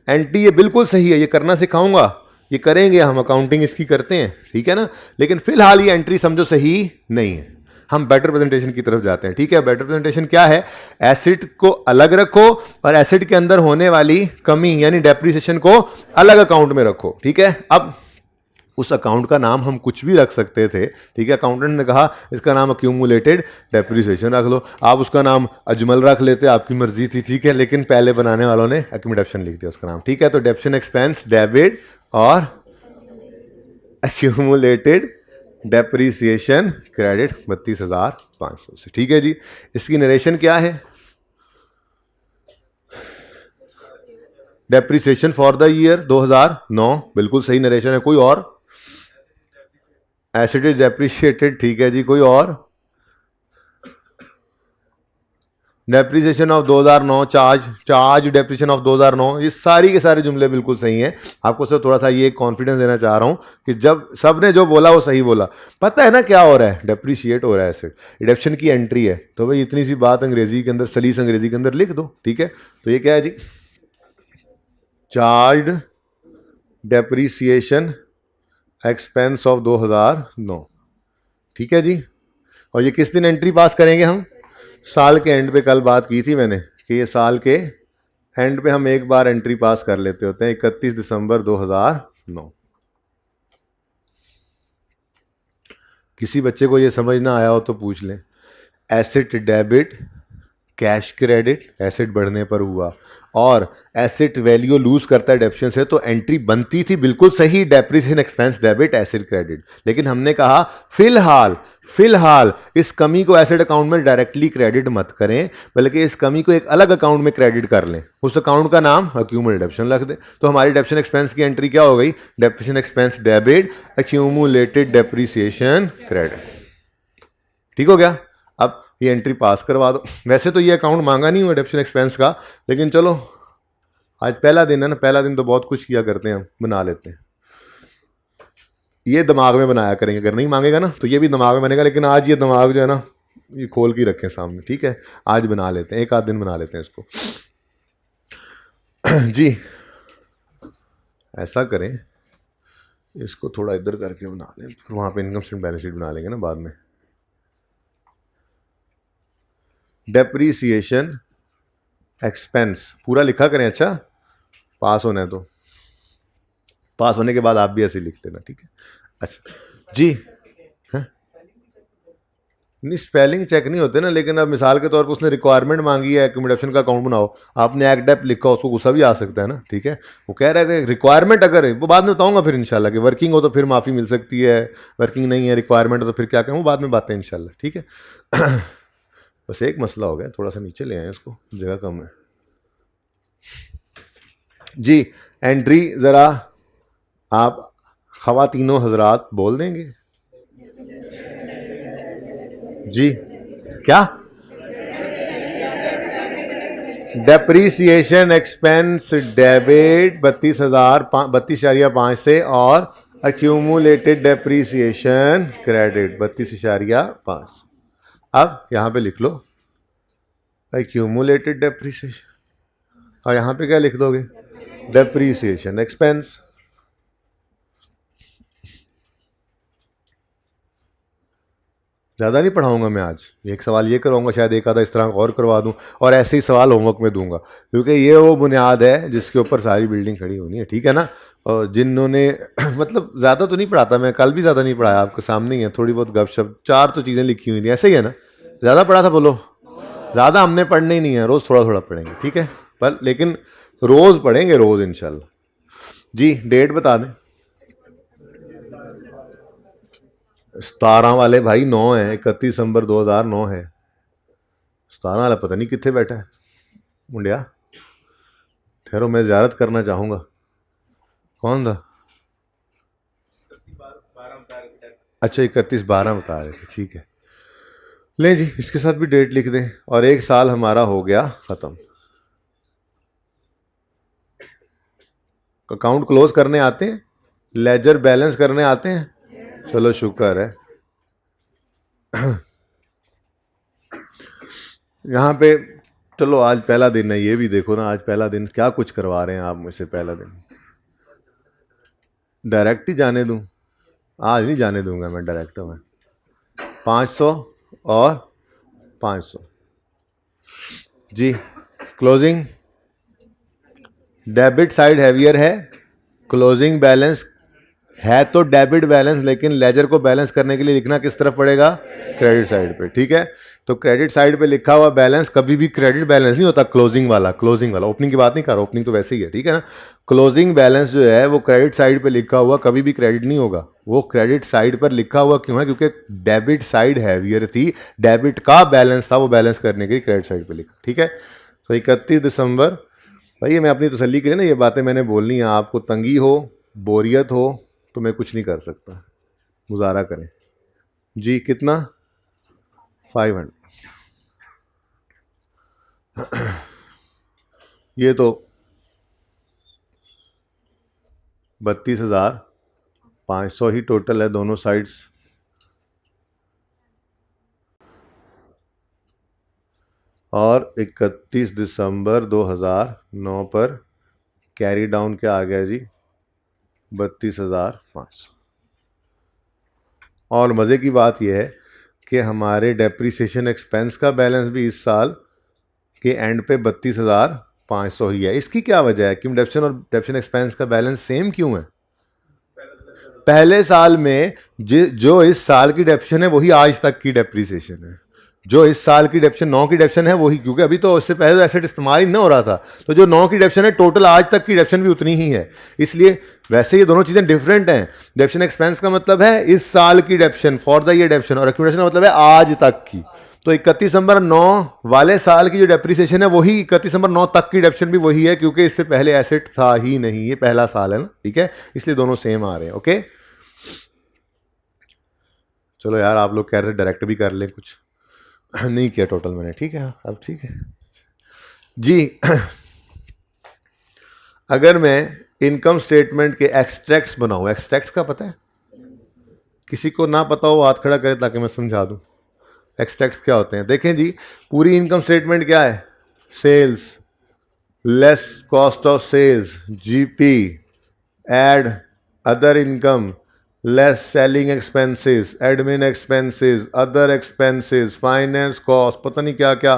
एंट्री ये बिल्कुल सही है, ये करना सिखाऊंगा, ये करेंगे हम, अकाउंटिंग इसकी करते हैं, ठीक है ना। लेकिन फिलहाल ये एंट्री समझो सही नहीं है, हम बेटर प्रेजेंटेशन की तरफ जाते हैं, ठीक है। बेटर प्रेजेंटेशन क्या है? एसेट को अलग रखो और एसेट के अंदर होने वाली कमी यानी डेप्रिसिएशन को अलग अकाउंट में रखो, ठीक है। अब उस अकाउंट का नाम हम कुछ भी रख सकते थे, ठीक है। अकाउंटेंट ने कहा इसका नाम अक्यूमुलेटेड डेप्रिसिएशन रख लो, आप उसका नाम अजमल रख लेते, आपकी मर्जी थी, ठीक है, लेकिन पहले बनाने वालों ने एक्यूमुलेशन लिख दिया उसका नाम, ठीक है। तो डेप्शन एक्सपेंस डेबिट और एक्यूमुलेटेड डेप्रिसिएशन क्रेडिट 32,500 से, ठीक है जी। इसकी नरेशन क्या है? डेप्रिसिएशन फॉर द ईयर 2009, बिल्कुल सही नरेशन है। कोई और? एसेट इज डेप्रिशिएटेड, ठीक है जी। कोई और? Depreciation of 2009, charge depreciation of 2009, ये सारी के सारे जुमले बिल्कुल सही हैं। आपको सिर्फ थोड़ा सा ये कॉन्फिडेंस देना चाह रहा हूं कि जब सबने जो बोला वो सही बोला। पता है ना क्या हो रहा है? डेप्रिशिएट हो रहा है एसेट, डिडक्शन की एंट्री है। तो भाई इतनी सी बात अंग्रेजी के अंदर, सलीस अंग्रेजी के अंदर लिख दो, ठीक है। तो ये क्या है जी? चार्ज डेप्रिसिएशन एक्सपेंस ऑफ 2009, ठीक है जी। और ये किस दिन एंट्री पास करेंगे हम? साल के एंड पे। कल बात की थी मैंने कि ये साल के एंड पे हम एक बार एंट्री पास कर लेते होते हैं, 31 दिसंबर 2009। किसी बच्चे को ये समझ ना आया हो तो पूछ लें। Asset debit, cash credit asset बढ़ने पर हुआ, और एसेट वैल्यू लूज करता है डेप्शन से, तो एंट्री बनती थी बिल्कुल सही, depreciation expense debit asset credit. लेकिन हमने कहा फिलहाल इस कमी को एसेट अकाउंट में डायरेक्टली क्रेडिट मत करें, बल्कि इस कमी को एक अलग अकाउंट में क्रेडिट कर लें। उस अकाउंट का नाम अक्यूमुलेटेड डेप्शन रख दें। तो हमारी डेप्शन एक्सपेंस की एंट्री क्या हो गई? Depreciation expense debit accumulated depreciation credit, ठीक हो गया। अब ये एंट्री पास करवा दो। वैसे तो ये अकाउंट मांगा नहीं हुआ डेप्शन एक्सपेंस का, लेकिन चलो आज पहला दिन है ना, पहला दिन तो बहुत कुछ किया करते हैं हम, बना लेते हैं। ये दिमाग में बनाया करेंगे, अगर नहीं मांगेगा ना तो ये भी दिमाग में बनेगा, लेकिन आज ये दिमाग जो है ना ये खोल के रखें सामने, ठीक है। आज बना लेते हैं, एक आध दिन बना लेते हैं इसको। जी ऐसा करें, इसको थोड़ा इधर करके बना लें, फिर वहाँ पे इनकम स्टेटमेंट बैलेंस शीट बना लेंगे ना बाद में। डेप्रीसिएशन एक्सपेंस पूरा लिखा करें, अच्छा पास होना है तो। पास होने के बाद आप भी ऐसे लिख लेना, ठीक है। अच्छा जी, नहीं स्पेलिंग चेक नहीं होते ना, लेकिन अब मिसाल के तौर पर उसने रिक्वायरमेंट मांगी है एक्यूमुलेशन का अकाउंट बनाओ, आपने एक्ट डेप लिखा, उसको गुस्सा भी आ सकता है ना, ठीक है। वो कह रहा है कि रिक्वायरमेंट अगर है, वो बाद में बताऊंगा फिर इंशाल्लाह, कि वर्किंग हो तो फिर माफ़ी मिल सकती है, वर्किंग नहीं है रिक्वायरमेंट तो फिर क्या कहें, वो बाद में बातें इंशाल्लाह, ठीक है। बस एक मसला हो गया, थोड़ा सा नीचे ले आए इसको, जगह कम है जी। एंट्री ज़रा आप खवातीनों हजरात बोल देंगे जी। क्या? डेप्रीसिएशन एक्सपेंस डेबिट 32,500 से, और अक्यूमुलेटेड डेप्रीसिएशन क्रेडिट 32,500। अब यहां पे लिख लो अक्यूमुलेटेड डेप्रीसिएशन, और यहां पे क्या लिख दोगे? Depreciation expense. ज़्यादा नहीं पढ़ाऊंगा मैं आज, एक सवाल ये करवाऊंगा, शायद एक आधा इस तरह और करवा दूं, और ऐसे ही सवाल होमवर्क में दूंगा, क्योंकि ये वो बुनियाद है जिसके ऊपर सारी बिल्डिंग खड़ी होनी है, ठीक है ना। और जिन्होंने मतलब ज़्यादा तो नहीं पढ़ाता मैं, कल भी ज़्यादा नहीं पढ़ाया, आपके सामने ही है, थोड़ी बहुत गपशप, चार तो चीज़ें लिखी हुई थी, ऐसे ही है ना। ज़्यादा पढ़ा था बोलो? ज़्यादा हमने पढ़ने ही नहीं है, रोज़ थोड़ा थोड़ा पढ़ेंगे, ठीक है। पर लेकिन रोज़ पढ़ेंगे, रोज़ इंशाल्लाह जी। डेट बता दें। 17 वाले भाई 9 है, 31 दिसंबर 2009 है। 17 वाला पता नहीं कितने बैठा है मुंडिया, ठहरो मैं ज़ियारत करना चाहूँगा। कौन था? अच्छा 31/12 बता रहे थे, ठीक है। ले जी, इसके साथ भी डेट लिख दें, और एक साल हमारा हो गया ख़त्म। अकाउंट क्लोज करने आते हैं, लेजर बैलेंस करने आते हैं, चलो शुक्र है। यहाँ पे चलो आज पहला दिन है, ये भी देखो ना, आज पहला दिन क्या कुछ करवा रहे हैं आप मुझसे। पहला दिन डायरेक्ट ही जाने दूं? आज नहीं जाने दूंगा मैं डायरेक्ट में। 500 और 500 जी। क्लोजिंग डेबिट साइड हैवियर है, क्लोजिंग बैलेंस है तो डेबिट बैलेंस, लेकिन लेजर को बैलेंस करने के लिए लिखना किस तरफ पड़ेगा? क्रेडिट साइड पे, ठीक है। तो क्रेडिट साइड पे लिखा हुआ बैलेंस कभी भी क्रेडिट बैलेंस नहीं होता, क्लोजिंग वाला, क्लोजिंग वाला। ओपनिंग की बात नहीं कर रहा, ओपनिंग तो वैसे ही है, ठीक है ना। क्लोजिंग बैलेंस जो है वो क्रेडिट साइड पे लिखा हुआ कभी भी क्रेडिट नहीं होगा। वो क्रेडिट साइड पर लिखा हुआ क्यों है? क्योंकि डेबिट साइड हैवियर थी, डेबिट का बैलेंस था, वो बैलेंस करने के लिए क्रेडिट साइड पे लिखा, ठीक है। तो 31 दिसंबर, भाई मैं अपनी तसल्ली के लिए ना ये बातें मैंने बोलनी है। आपको तंगी हो, बोरियत हो, तो मैं कुछ नहीं कर सकता, गुजारा करें जी। कितना? 500। ये तो 32,500 ही टोटल है दोनों साइड्स। और 31 दिसंबर 2009 पर कैरी डाउन क्या आ गया जी? 32,500। और मज़े की बात यह है कि हमारे डेप्रिसिएशन एक्सपेंस का बैलेंस भी इस साल के एंड पे 32,500 ही है। इसकी क्या वजह है? क्यों डेप्शन और डेप्शन एक्सपेंस का बैलेंस सेम क्यों है? पहले साल में जो इस साल की डेप्शन है वही आज तक की डेप्रिसिएशन है। जो इस साल की डेप्शन 9 की डेप्शन है वही, क्योंकि अभी तो उससे पहले तो एसेट इस्तेमाल ही ना हो रहा था, तो जो 9 की डेप्शन है टोटल आज तक की डेप्शन भी उतनी ही है। इसलिए वैसे ये दोनों चीज़ें डिफरेंट हैं। डेप्शन एक्सपेंस का मतलब है इस साल की डेप्शन, फॉर द ईयर डेप्शन, और एक्यूमुलेशन का मतलब है आज तक की। तो 31 दिसंबर 9 वाले साल की जो डेप्रिसिएशन है वही 31 दिसंबर 9 तक की डेप्शन भी वही है, क्योंकि इससे पहले एसेट था ही नहीं, ये पहला साल है ना, ठीक है। इसलिए दोनों सेम आ रहे हैं, ओके। चलो यार, आप लोग कह रहे थे डायरेक्ट भी कर लें, कुछ नहीं किया टोटल मैंने, ठीक है। अब ठीक है जी। अगर मैं इनकम स्टेटमेंट के एक्सट्रैक्ट्स बनाऊं, एक्सट्रैक्ट्स का पता है? किसी को ना पता हो हाथ खड़ा करे ताकि मैं समझा दूं। एक्सट्रैक्ट्स क्या होते हैं? देखें जी, पूरी इनकम स्टेटमेंट क्या है? Sales less cost of sales, GP, add other income, less selling expenses, admin expenses, other expenses, finance cost, पता नहीं क्या क्या।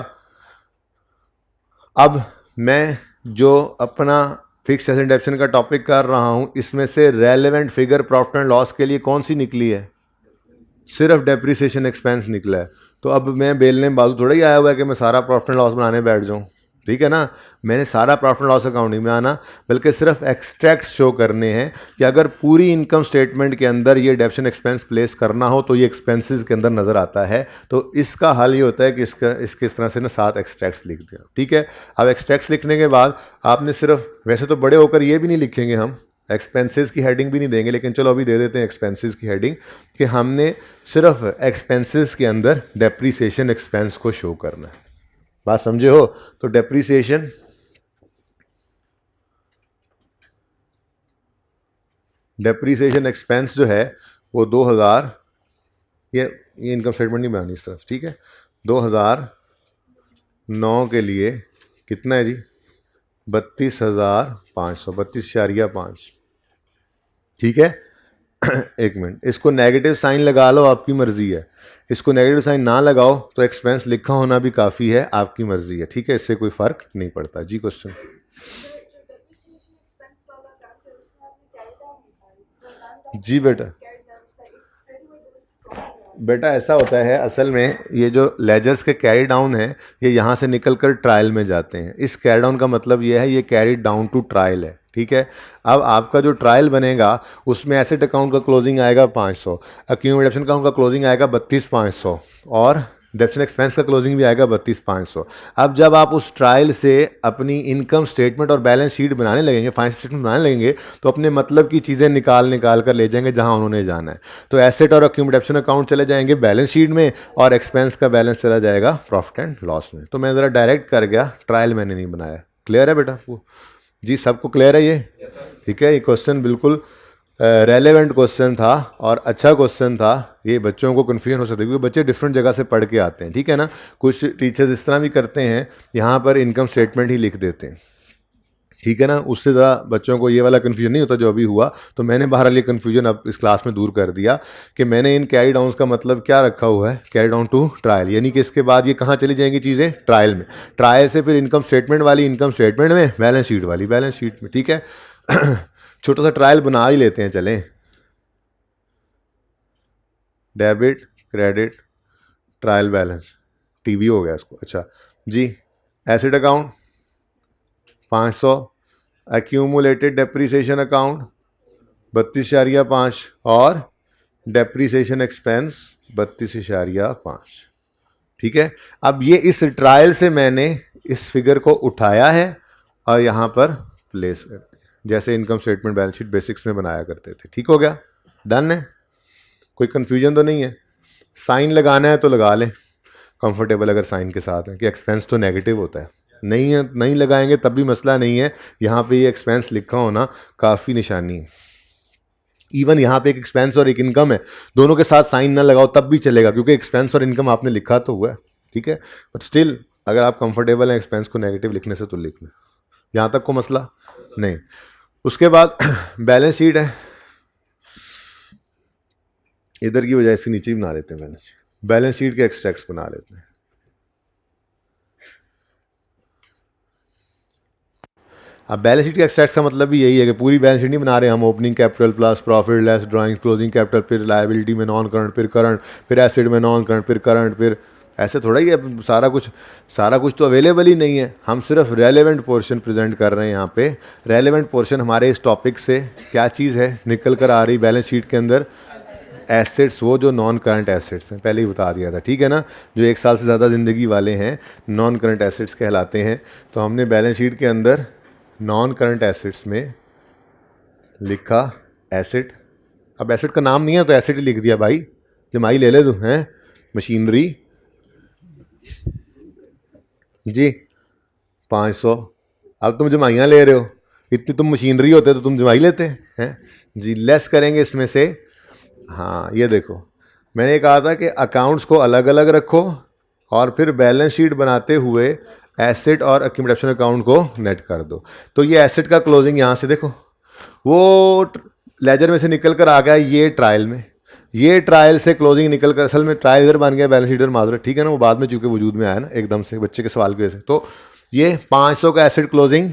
अब मैं जो अपना फिक्स एसेट डेप्शन का टॉपिक कर रहा हूं, इसमें से relevant figure profit and loss के लिए कौन सी निकली है? सिर्फ डेप्रिसिएशन एक्सपेंस निकला है। तो अब मैं बेलने बाजू थोड़ा ही आया हुआ है कि मैं सारा प्रॉफिट एंड लॉस बनाने बैठ जाऊं, ठीक है ना। मैंने सारा प्रॉफिट एंड लॉस अकाउंट नहीं बनाना, बल्कि सिर्फ एक्सट्रैक्ट्स शो करने हैं कि अगर पूरी इनकम स्टेटमेंट के अंदर ये डेप्शन एक्सपेंस प्लेस करना हो तो ये एक्सपेंसेस के अंदर नज़र आता है। तो इसका हल ये होता है कि इसके इस तरह से ना 7 एक्सट्रैक्ट्स लिख दिया, ठीक है। अब एक्सट्रैक्ट्स लिखने के बाद आपने सिर्फ, वैसे तो बड़े होकर ये भी नहीं लिखेंगे हम, एक्सपेंसेस की हेडिंग भी नहीं देंगे, लेकिन चलो अभी दे देते हैं एक्सपेंसेस की हेडिंग, कि हमने सिर्फ एक्सपेंसेस के अंदर डेप्रिसिएशन एक्सपेंस को शो करना है। बात समझे हो? तो डेप्रिसिएशन एक्सपेंस जो है वो 2000, ये इनकम स्टेटमेंट नहीं बनानी इस तरफ, ठीक है। 2009 के लिए कितना है जी? 32,500, 32.5, ठीक है। एक मिनट, इसको नेगेटिव साइन लगा लो, आपकी मर्जी है। इसको नेगेटिव साइन ना लगाओ तो एक्सपेंस लिखा होना भी काफ़ी है, आपकी मर्जी है, ठीक है। इससे कोई फ़र्क नहीं पड़ता जी। क्वेश्चन जी बेटा ऐसा होता है, असल में ये जो लेजर्स के कैरी डाउन है, ये यहाँ से निकल कर ट्रायल में जाते हैं। इस कैरी डाउन का मतलब ये है, ये कैरी डाउन टू ट्रायल है, ठीक है। अब आपका जो ट्रायल बनेगा उसमें एसेट अकाउंट का क्लोजिंग आएगा 500, एक्यूमुलेशन अकाउंट का क्लोजिंग आएगा 32,500, और डेप्शन एक्सपेंस का क्लोजिंग भी आएगा 32,500। अब जब आप उस ट्रायल से अपनी इनकम स्टेटमेंट और बैलेंस शीट बनाने लगेंगे, फाइनेंस स्टेटमेंट बनाने लगेंगे, तो अपने मतलब की चीज़ें निकाल कर ले जाएंगे जहां उन्होंने जाना है। तो एसेट और एक्यूमुलेशन अकाउंट चले जाएंगे बैलेंस शीट में, और एक्सपेंस का बैलेंस चला जाएगा प्रॉफिट एंड लॉस में। तो मैं ज़रा डायरेक्ट कर गया, ट्रायल मैंने नहीं बनाया। क्लियर है बेटा? जी सबको क्लियर है ये? ठीक है। ये क्वेश्चन बिल्कुल रेलेवेंट क्वेश्चन था और अच्छा क्वेश्चन था। ये बच्चों को कन्फ्यूजन हो सकता है, क्योंकि बच्चे डिफरेंट जगह से पढ़ के आते हैं, ठीक है ना। कुछ टीचर्स इस तरह भी करते हैं, यहाँ पर इनकम स्टेटमेंट ही लिख देते हैं, ठीक है ना। उससे ज़्यादा बच्चों को ये वाला कन्फ्यूजन नहीं होता जो अभी हुआ। तो मैंने बहरहाल ये कन्फ्यूजन अब इस क्लास में दूर कर दिया कि मैंने इन कैरी डाउन्स का मतलब क्या रखा हुआ है, कैरी डाउन टू ट्रायल, यानी कि इसके बाद ये कहाँ चली जाएंगी चीज़ें? ट्रायल में। ट्रायल से फिर इनकम स्टेटमेंट वाली इनकम स्टेटमेंट में, बैलेंस शीट वाली बैलेंस शीट में, ठीक है। छोटा सा ट्रायल बना ही लेते हैं, चलें। Debit credit trial balance, TB हो गया इसको। अच्छा जी, asset account 500, accumulated depreciation account 32.5 और डेप्रीसिएशन एक्सपेंस 32.5। ठीक है, अब ये इस ट्रायल से मैंने इस फिगर को उठाया है और यहाँ पर प्लेस करते हैं, जैसे income statement balance sheet basics में बनाया करते थे। ठीक हो गया, डन है, कोई कन्फ्यूजन तो नहीं है? साइन लगाना है तो लगा लें, कंफर्टेबल अगर साइन के साथ है कि एक्सपेंस तो नेगेटिव होता है। नहीं है, नहीं लगाएंगे तब भी मसला नहीं है, यहाँ पे ये एक्सपेंस लिखा होना काफ़ी निशानी है। इवन यहाँ पे एक एक्सपेंस और एक इनकम है, दोनों के साथ साइन ना लगाओ तब भी चलेगा, क्योंकि एक्सपेंस और इनकम आपने लिखा तो हुआ है। ठीक है, बट स्टिल अगर आप कंफर्टेबल हैं एक्सपेंस को नेगेटिव लिखने से तो लिख लें, यहाँ तक को मसला नहीं। उसके बाद बैलेंस शीट है, इधर की बजाय इसके नीचे ही बना लेते हैं बैलेंस शीट के एक्सट्रैक्ट्स बना लेते हैं। अब बैलेंस शीट के एक्सट्रैक्ट्स का मतलब भी यही है कि पूरी बैलेंस शीट नहीं बना रहे हम, opening capital plus profit less drawing closing capital, फिर लायबिलिटी में नॉन करंट, फिर करंट, फिर एसेट में नॉन करंट, फिर करंट, फिर ऐसे थोड़ा ही है। सारा कुछ तो अवेलेबल ही नहीं है, हम सिर्फ रेलेवेंट पोर्शन प्रेजेंट कर रहे हैं यहाँ पे। रेलेवेंट पोर्शन हमारे इस टॉपिक से क्या चीज़ है निकल कर आ रही बैलेंस शीट के अंदर? एसेट्स, वो जो नॉन करंट एसेट्स हैं, पहले ही बता दिया था। ठीक है ना, जो 1 साल से ज़्यादा ज़िंदगी वाले हैं नॉन करंट एसेट्स कहलाते हैं। तो हमने बैलेंस शीट के अंदर नॉन करंट एसेट्स में लिखा एसेट। अब एसेट का नाम नहीं है तो एसेट ही लिख दिया भाई, जमाई ले ले तू हैं, मशीनरी जी 500। अब तुम जमाइयाँ ले रहे हो, इतनी तुम मशीनरी होते तो तुम जमाई लेते हैं जी। लेस करेंगे इसमें से, हाँ ये देखो मैंने कहा था कि अकाउंट्स को अलग अलग रखो और फिर बैलेंस शीट बनाते हुए एसेट और एक्यूमुलेशन अकाउंट को नेट कर दो। तो ये एसेट का क्लोजिंग यहाँ से देखो, वो लेजर में से निकल कर आ गया ये ट्रायल में, ये ट्रायल से क्लोजिंग निकल कर, असल में ट्रायल इधर बन गया, बैलेंस शीट इधर माजरा। ठीक है ना, वो बाद में चूंकि वजूद में आया ना एकदम से बच्चे के सवाल की वजह से। तो ये 500 का एसेट क्लोजिंग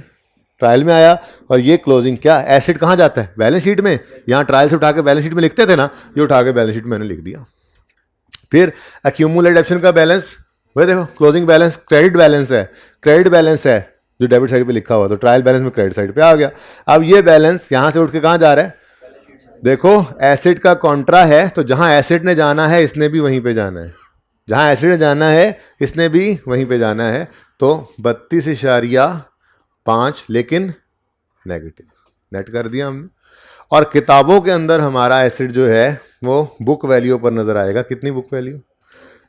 ट्रायल में आया और ये क्लोजिंग क्या, एसेट कहाँ जाता है? बैलेंस शीट में। यहाँ ट्रायल से उठा के बैलेंस शीट में लिखते थे ना, ये उठा के बैलेंस शीट में मैंने लिख दिया। फिर एक्यूमुलेटेड ऑप्शन का बैलेंस, वही देखो क्लोजिंग बैलेंस क्रेडिट बैलेंस है, क्रेडिट बैलेंस है जो डेबिट साइड पे लिखा हुआ, तो ट्रायल बैलेंस में क्रेडिट साइड पे आ गया। अब ये बैलेंस यहाँ से उठ के कहाँ जा रहा है? देखो एसेट का कॉन्ट्रा है, तो जहाँ एसेट ने जाना है इसने भी वहीं पे जाना है, जहाँ एसेट ने जाना है इसने भी वहीं पे जाना है। तो 32.5 लेकिन नेगेटिव नेट कर दिया हमने। और किताबों के अंदर हमारा एसेट जो है वो बुक वैल्यू पर नज़र आएगा। कितनी बुक वैल्यू?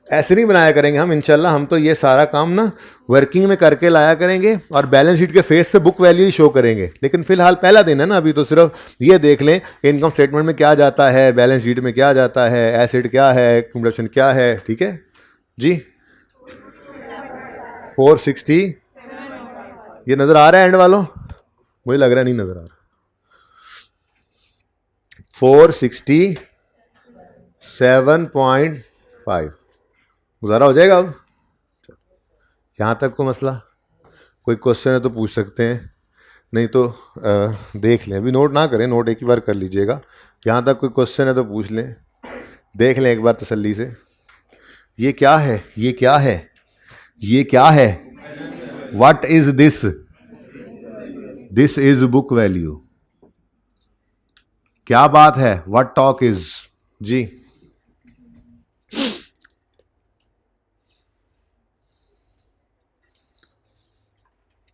ऐसे नहीं बनाया करेंगे हम इंशाल्लाह, हम तो ये सारा काम ना वर्किंग में करके लाया करेंगे और बैलेंस शीट के फेस से बुक वैल्यू ही शो करेंगे। लेकिन फिलहाल पहला दिन है ना अभी, तो सिर्फ ये देख लें इनकम स्टेटमेंट में क्या जाता है, बैलेंस शीट में क्या जाता है, एसेट क्या है, एक्यूमुलेशन क्या है। ठीक है जी, 460 ये नज़र आ रहा है एंड वालों? मुझे लग रहा है नहीं नज़र आ रहा। 467.5 गुजारा हो जाएगा। अब यहाँ तक को मसला, कोई क्वेश्चन है तो पूछ सकते हैं, नहीं तो देख लें, अभी नोट ना करें, नोट एक ही बार कर लीजिएगा। यहाँ तक कोई क्वेश्चन है तो पूछ लें, देख लें एक बार तसल्ली से। ये क्या है, ये क्या है, ये क्या है? What is this? This is book value. क्या बात है, व्हाट टॉक इज जी।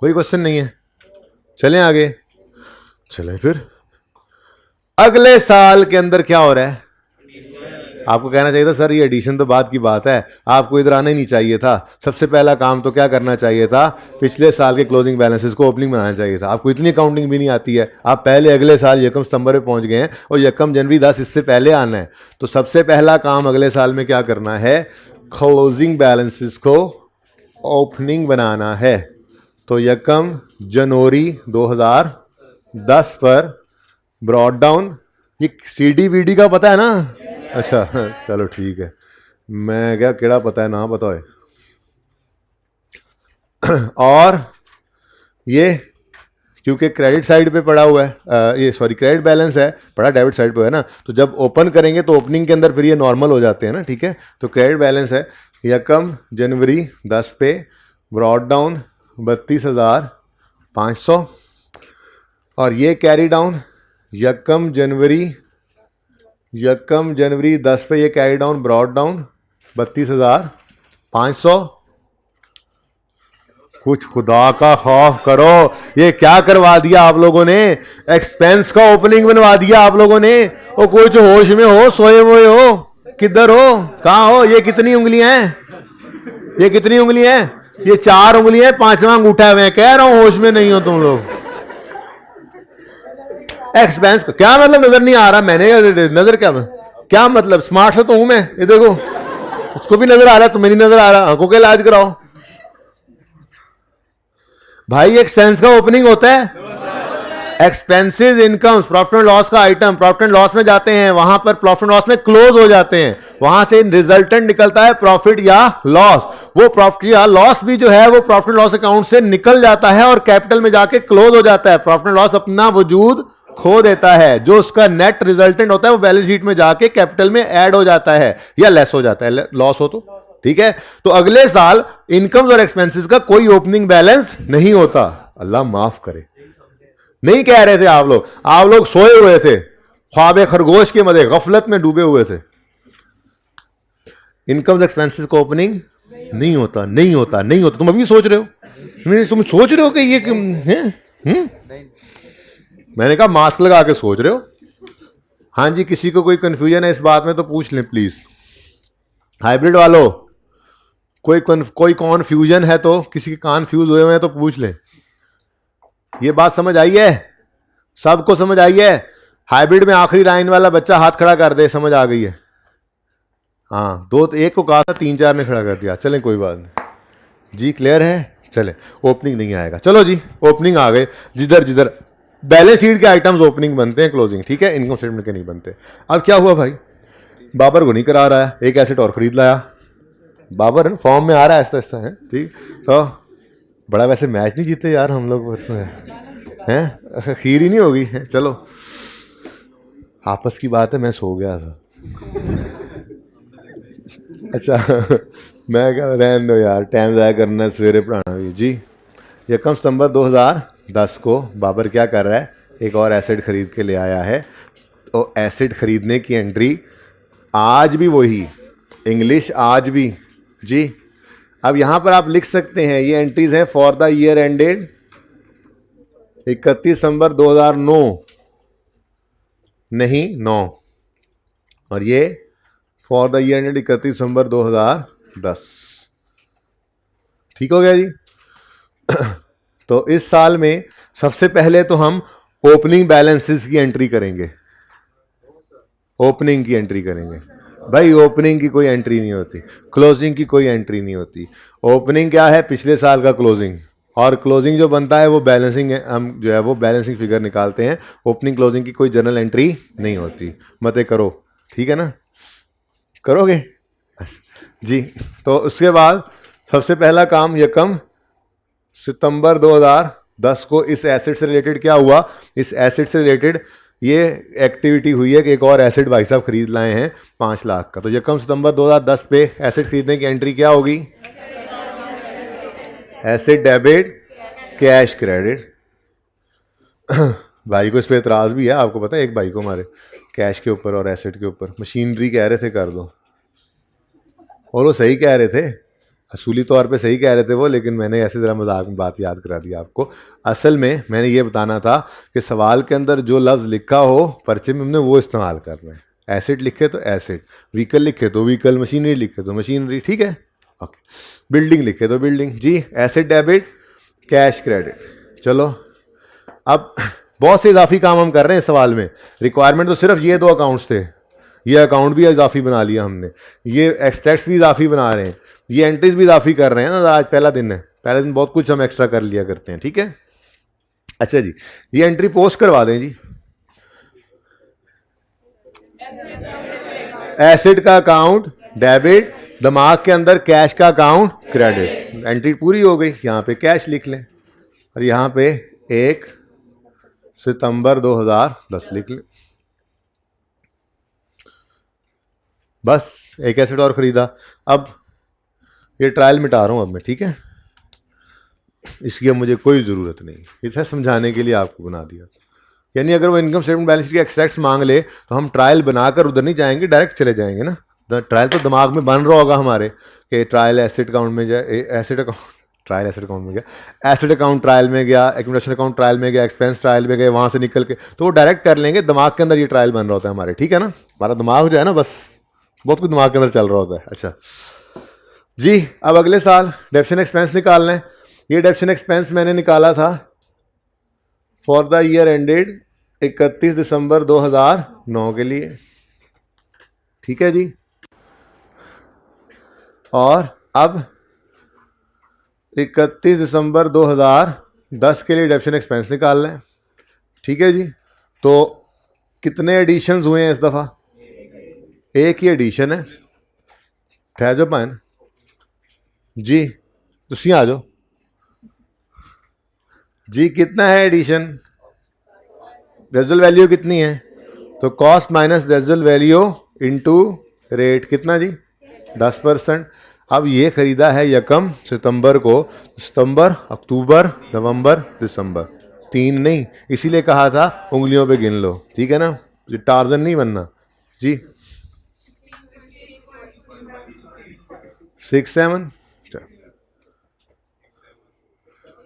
कोई क्वेश्चन नहीं है, चलें आगे। चलें फिर, अगले साल के अंदर क्या हो रहा है? आपको कहना चाहिए था सर ये एडिशन तो बात की बात है, आपको इधर आना ही नहीं चाहिए था। सबसे पहला काम तो क्या करना चाहिए था? पिछले साल के क्लोजिंग बैलेंसेस को ओपनिंग बनाना चाहिए था। आपको इतनी काउंटिंग भी नहीं आती है, आप पहले अगले साल यकम सितंबर पे पहुंच गए हैं और यकम जनवरी 10 इससे पहले आना है। तो सबसे पहला काम अगले साल में क्या करना है? क्लोजिंग बैलेंसेस को ओपनिंग बनाना है। तो यकम जनवरी 2010 पर ब्रॉड डाउन, ये CDBD का पता है ना? अच्छा चलो ठीक है, मैं क्या केड़ा पता है ना पता है। और ये क्योंकि क्रेडिट साइड पे पड़ा हुआ है, ये सॉरी क्रेडिट बैलेंस है, पड़ा डेबिट साइड पे है ना, तो जब ओपन करेंगे तो ओपनिंग के अंदर फिर ये नॉर्मल हो जाते हैं ना, ठीक है। तो क्रेडिट बैलेंस है यकम जनवरी 10 पे ब्रॉड डाउन 32,500, और ये कैरी डाउन यकम जनवरी 10 पे ये कैरी डाउन ब्रॉड डाउन 32,500। कुछ खुदा का खौफ करो, ये क्या करवा दिया आप लोगों ने, एक्सपेंस का ओपनिंग बनवा दिया आप लोगों ने। ओ कोई जो होश में हो, सोए हुए हो, किधर हो, कहां हो, ये कितनी उंगलियां हैं, ये कितनी उंगलियां हैं, ये 4 उंगलियां, 5वां अंगूठा है, कह रहा हूं होश में नहीं हो तुम लोग। एक्सपेंस क्या मतलब नजर नहीं आ रहा, मैंने नजर क्या मतलब, स्मार्ट से तो हूं मैं, ये देखो उसको भी नजर आ रहा है, तुम्हें नहीं नजर आ रहा, आंखों का इलाज कराओ भाई। एक्सपेंस का ओपनिंग होता है, expenses incomes profit and loss का आइटम प्रॉफिट एंड लॉस में जाते हैं, वहां पर प्रॉफिट एंड लॉस में क्लोज हो जाते हैं, वहां से रिजल्टेंट निकलता है प्रॉफिट या लॉस। वो प्रॉफिट या लॉस भी जो है वो प्रॉफिट एंड लॉस अकाउंट से निकल जाता है और कैपिटल में जाके क्लोज हो जाता है। प्रॉफिट एंड लॉस अपना वजूद खो देता है, जो उसका नेट रिजल्टेंट होता है वो बैलेंस शीट में जाके कैपिटल में ऐड हो जाता है या लेस हो जाता है, लॉस हो तो, ठीक है। तो अगले साल इनकम्स और एक्सपेंसेस का कोई ओपनिंग बैलेंस नहीं होता, अल्लाह माफ करे। नहीं कह रहे थे आप लोग सोए हुए थे, ख्वाब खरगोश के मजे गफलत में डूबे हुए थे। इनकम्स एक्सपेंसेस का ओपनिंग नहीं होता, नहीं होता, नहीं होता। तुम अभी सोच रहे हो, नहीं तुम सोच रहे हो कि ये है, मैंने कहा मास्क लगा के सोच रहे हो। हाँ जी, किसी को कोई कंफ्यूजन है इस बात में तो पूछ लें प्लीज। हाइब्रिड वालों कोई कॉन्फ्यूजन है तो, किसी के कान फ्यूज हुए हैं तो पूछ लें। ये बात समझ आई है, सबको समझ आई है। हाइब्रिड में आखिरी लाइन वाला बच्चा हाथ खड़ा कर दे, समझ आ गई है। हाँ, एक को कहा था, 3-4 ने खड़ा कर दिया, चलें कोई बात नहीं जी, क्लियर है। चले, ओपनिंग नहीं आएगा, चलो जी ओपनिंग आ गए। जिधर बैलेंस शीट के आइटम्स ओपनिंग बनते हैं, क्लोजिंग, ठीक है, इनकम स्टेटमेंट के नहीं बनते। अब क्या हुआ भाई, बाबर को नहीं करा रहा है, एक एसेट और खरीद लाया। बाबर फॉर्म में आ रहा है ऐसा ऐसा है, ठीक। तो बड़ा वैसे मैच नहीं जीते यार हम लोग परसों हैं, खीर ही नहीं होगी है। चलो आपस की बात है, मैं सो गया था। अच्छा मैं कह रहने दो यार, टाइम ज़ाया करना है, सवेरे पढ़ाना भी जी। यकम सितंबर 2010 को बाबर क्या कर रहा है, एक और एसेट खरीद के ले आया है। तो एसेट खरीदने की एंट्री आज भी वही, इंग्लिश आज भी जी। अब यहां पर आप लिख सकते हैं, ये एंट्रीज हैं फॉर द ईयर एंडेड 31 दिसंबर 2009, नहीं 9, और ये फॉर द ईयर एंडेड 31 दिसंबर 2010। ठीक हो गया जी। तो इस साल में सबसे पहले तो हम ओपनिंग बैलेंसेस की एंट्री करेंगे, ओपनिंग की एंट्री करेंगे भाई। ओपनिंग की कोई एंट्री नहीं होती, क्लोजिंग की कोई एंट्री नहीं होती। ओपनिंग क्या है, पिछले साल का क्लोजिंग, और क्लोजिंग जो बनता है वो बैलेंसिंग है, हम जो है वो बैलेंसिंग फिगर निकालते हैं। ओपनिंग क्लोजिंग की कोई जनरल एंट्री नहीं होती। मते करो, ठीक है ना, करोगे जी। तो उसके बाद सबसे पहला काम यकम सितंबर 2010 को इस एसेट से रिलेटेड क्या हुआ, इस एसेट से रिलेटेड ये एक्टिविटी हुई है कि एक और एसेट भाई साहब खरीद लाए हैं 5 लाख का। तो यकम सितंबर 2010 पे एसेट खरीदने की एंट्री क्या होगी, एसेट डेबिट कैश क्रेडिट। भाई को इस पे एतराज़ भी है, आपको पता है, एक भाई को हमारे कैश के ऊपर और एसेट के ऊपर मशीनरी कह रहे थे कर दो, और वो सही कह रहे थे, असूली तौर पे सही कह रहे थे वो, लेकिन मैंने ऐसे ज़रा मजाक में बात याद करा दी आपको। असल में मैंने ये बताना था कि सवाल के अंदर जो लफ्ज़ लिखा हो पर्चे में हमने वो इस्तेमाल करना है। एसेट लिखे तो एसेट, व्हीकल लिखे तो व्हीकल, मशीनरी लिखे तो मशीनरी, ठीक है, ओके। बिल्डिंग लिखे तो बिल्डिंग जी। Asset debit cash credit. चलो अब बहुत से इजाफी काम हम कर रहे हैं इस सवाल में। रिक्वायरमेंट तो सिर्फ ये 2 अकाउंट्स थे, ये अकाउंट भी इजाफी बना लिया हमने, ये एक्सट्रैक्ट्स भी इजाफी बना रहे हैं, ये एंट्रीज भी इजाफी कर रहे हैं ना। आज पहला दिन है, पहले दिन बहुत कुछ हम एक्स्ट्रा कर लिया करते हैं, ठीक है। अच्छा जी, ये एंट्री पोस्ट करवा दें जी। एसेट का अकाउंट डेबिट, दिमाग के अंदर कैश का अकाउंट क्रेडिट। एंट्री पूरी हो गई, यहाँ पे कैश लिख लें और यहाँ पे 1 सितंबर 2010 लिख ले। बस एक एसेट और खरीदा। अब ये ट्रायल मिटा रहा हूं अब मैं, ठीक है, इसकी अब मुझे कोई ज़रूरत नहीं, इसे समझाने के लिए आपको बना दिया। यानी अगर वो इनकम स्टेटमेंट बैलेंस शीट के एक्सट्रैक्ट्स मांग ले तो हम ट्रायल बनाकर उधर नहीं जाएंगे, डायरेक्ट चले जाएंगे ना। ट्रायल तो दिमाग में बन रहा होगा हमारे कि ट्रायल एसेट अकाउंट में जाए, asset account trial asset account में गया, एसेट अकाउंट ट्रायल में गया, एक्यूमुलेशन अकाउंट ट्रायल में गया, एक्सपेंस ट्रायल में गए, वहाँ से निकल के तो वो डायरेक्ट कर लेंगे। दिमाग के अंदर ये ट्रायल बन रहा होता है हमारे, ठीक है ना। हमारा दिमाग जो है ना, बस बहुत कुछ दिमाग के अंदर चल रहा होता है। अच्छा जी, अब अगले साल डेप्शन एक्सपेंस निकालना है। ये डेप्शन एक्सपेंस मैंने निकाला था फॉर द ईयर एंडेड 31 दिसंबर 2009 के लिए, ठीक है जी। और अब 31 दिसंबर 2010 के लिए डेप्शन एक्सपेंस निकालना है, ठीक है जी। तो कितने एडिशंस हुए हैं इस दफ़ा? एक ही एडिशन है। ठहर जाओ भैन जी, तुसी आ जाओ जी। कितना है एडिशन? रेजिडुअल वैल्यू कितनी है? तो cost minus residual value into rate, कितना जी? 10%। अब ये खरीदा है यकम सितंबर को, सितंबर, अक्टूबर, नवंबर, दिसंबर, 3 नहीं, इसीलिए कहा था उंगलियों पे गिन लो, ठीक है ना, ये टार्जन नहीं बनना जी। 6 7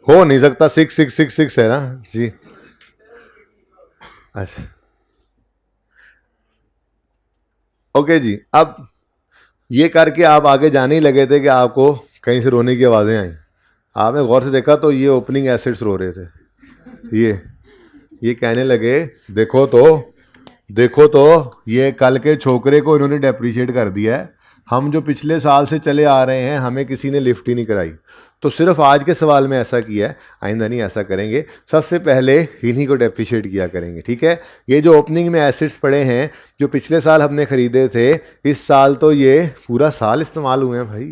हो नहीं सकता, 6 6 6 6 है ना जी। अच्छा ओके जी। अब ये करके आप आगे जाने ही लगे थे कि आपको कहीं से रोने की आवाज़ें आई। आपने गौर से देखा तो ये ओपनिंग एसेट्स रो रहे थे। ये कहने लगे देखो तो ये कल के छोकरे को इन्होंने डेप्रिशिएट कर दिया है। हम जो पिछले साल से चले आ रहे हैं हमें किसी ने लिफ्ट ही नहीं कराई। तो सिर्फ आज के सवाल में ऐसा किया है, आइंदा नहीं ऐसा करेंगे। सबसे पहले इन्हीं को डेप्रिशिएट किया करेंगे, ठीक है। ये जो ओपनिंग में एसेट्स पड़े हैं जो पिछले साल हमने ख़रीदे थे, इस साल तो ये पूरा साल इस्तेमाल हुए हैं भाई।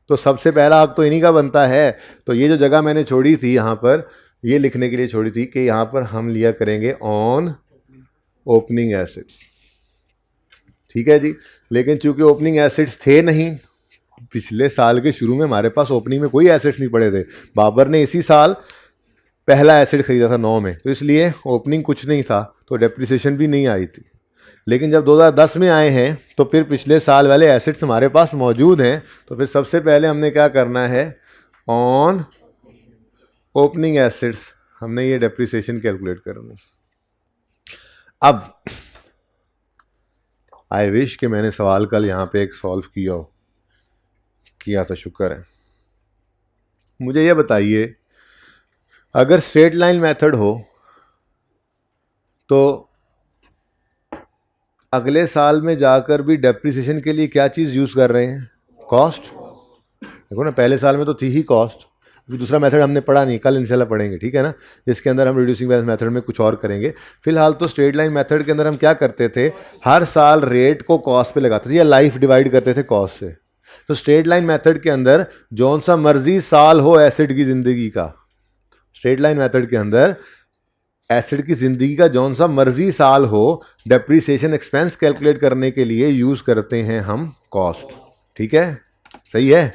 तो सबसे पहला हक तो इन्हीं का बनता है। तो ये जो जगह मैंने छोड़ी थी यहाँ पर, ये लिखने के लिए छोड़ी थी कि यहाँ पर हम लिया करेंगे ऑन ओपनिंग एसेट्स, ठीक है जी। लेकिन चूंकि ओपनिंग एसेट्स थे नहीं, पिछले साल के शुरू में हमारे पास ओपनिंग में कोई एसेट्स नहीं पड़े थे। बाबर ने इसी साल पहला एसेट खरीदा था 9 में, तो इसलिए ओपनिंग कुछ नहीं था, तो डेप्रिसिएशन भी नहीं आई थी। लेकिन जब 2010 में आए हैं तो फिर पिछले साल वाले एसेट्स हमारे पास मौजूद हैं। तो फिर सबसे पहले हमने क्या करना है, ऑन ओपनिंग एसेट्स हमने ये डेप्रिसिएशन कैलकुलेट करना। अब आई विश कि मैंने सवाल कल यहाँ पे एक सॉल्व किया तो शुक्र है। मुझे ये बताइए, अगर स्ट्रेट लाइन मेथड हो तो अगले साल में जाकर भी डेप्रिसिएशन के लिए क्या चीज़ यूज़ कर रहे हैं? कॉस्ट। देखो ना, पहले साल में तो थी ही कॉस्ट। अभी दूसरा मेथड हमने पढ़ा नहीं, कल इंशाल्लाह पढ़ेंगे, ठीक है ना, जिसके अंदर हम रिड्यूसिंग बैलेंस मेथड में कुछ और करेंगे। फिलहाल तो स्ट्रेट लाइन मेथड के अंदर हम क्या करते थे, हर साल रेट को कॉस्ट पे लगाते थे या लाइफ डिवाइड करते थे कॉस्ट से। तो स्ट्रेट लाइन मेथड के अंदर जौन सा मर्जी साल हो एसिड की ज़िंदगी का, स्ट्रेट लाइन मेथड के अंदर एसिड की ज़िंदगी का जौन सा मर्जी साल हो, डेप्रिसिएशन एक्सपेंस कैलकुलेट करने के लिए यूज़ करते हैं हम कॉस्ट, ठीक है, सही है।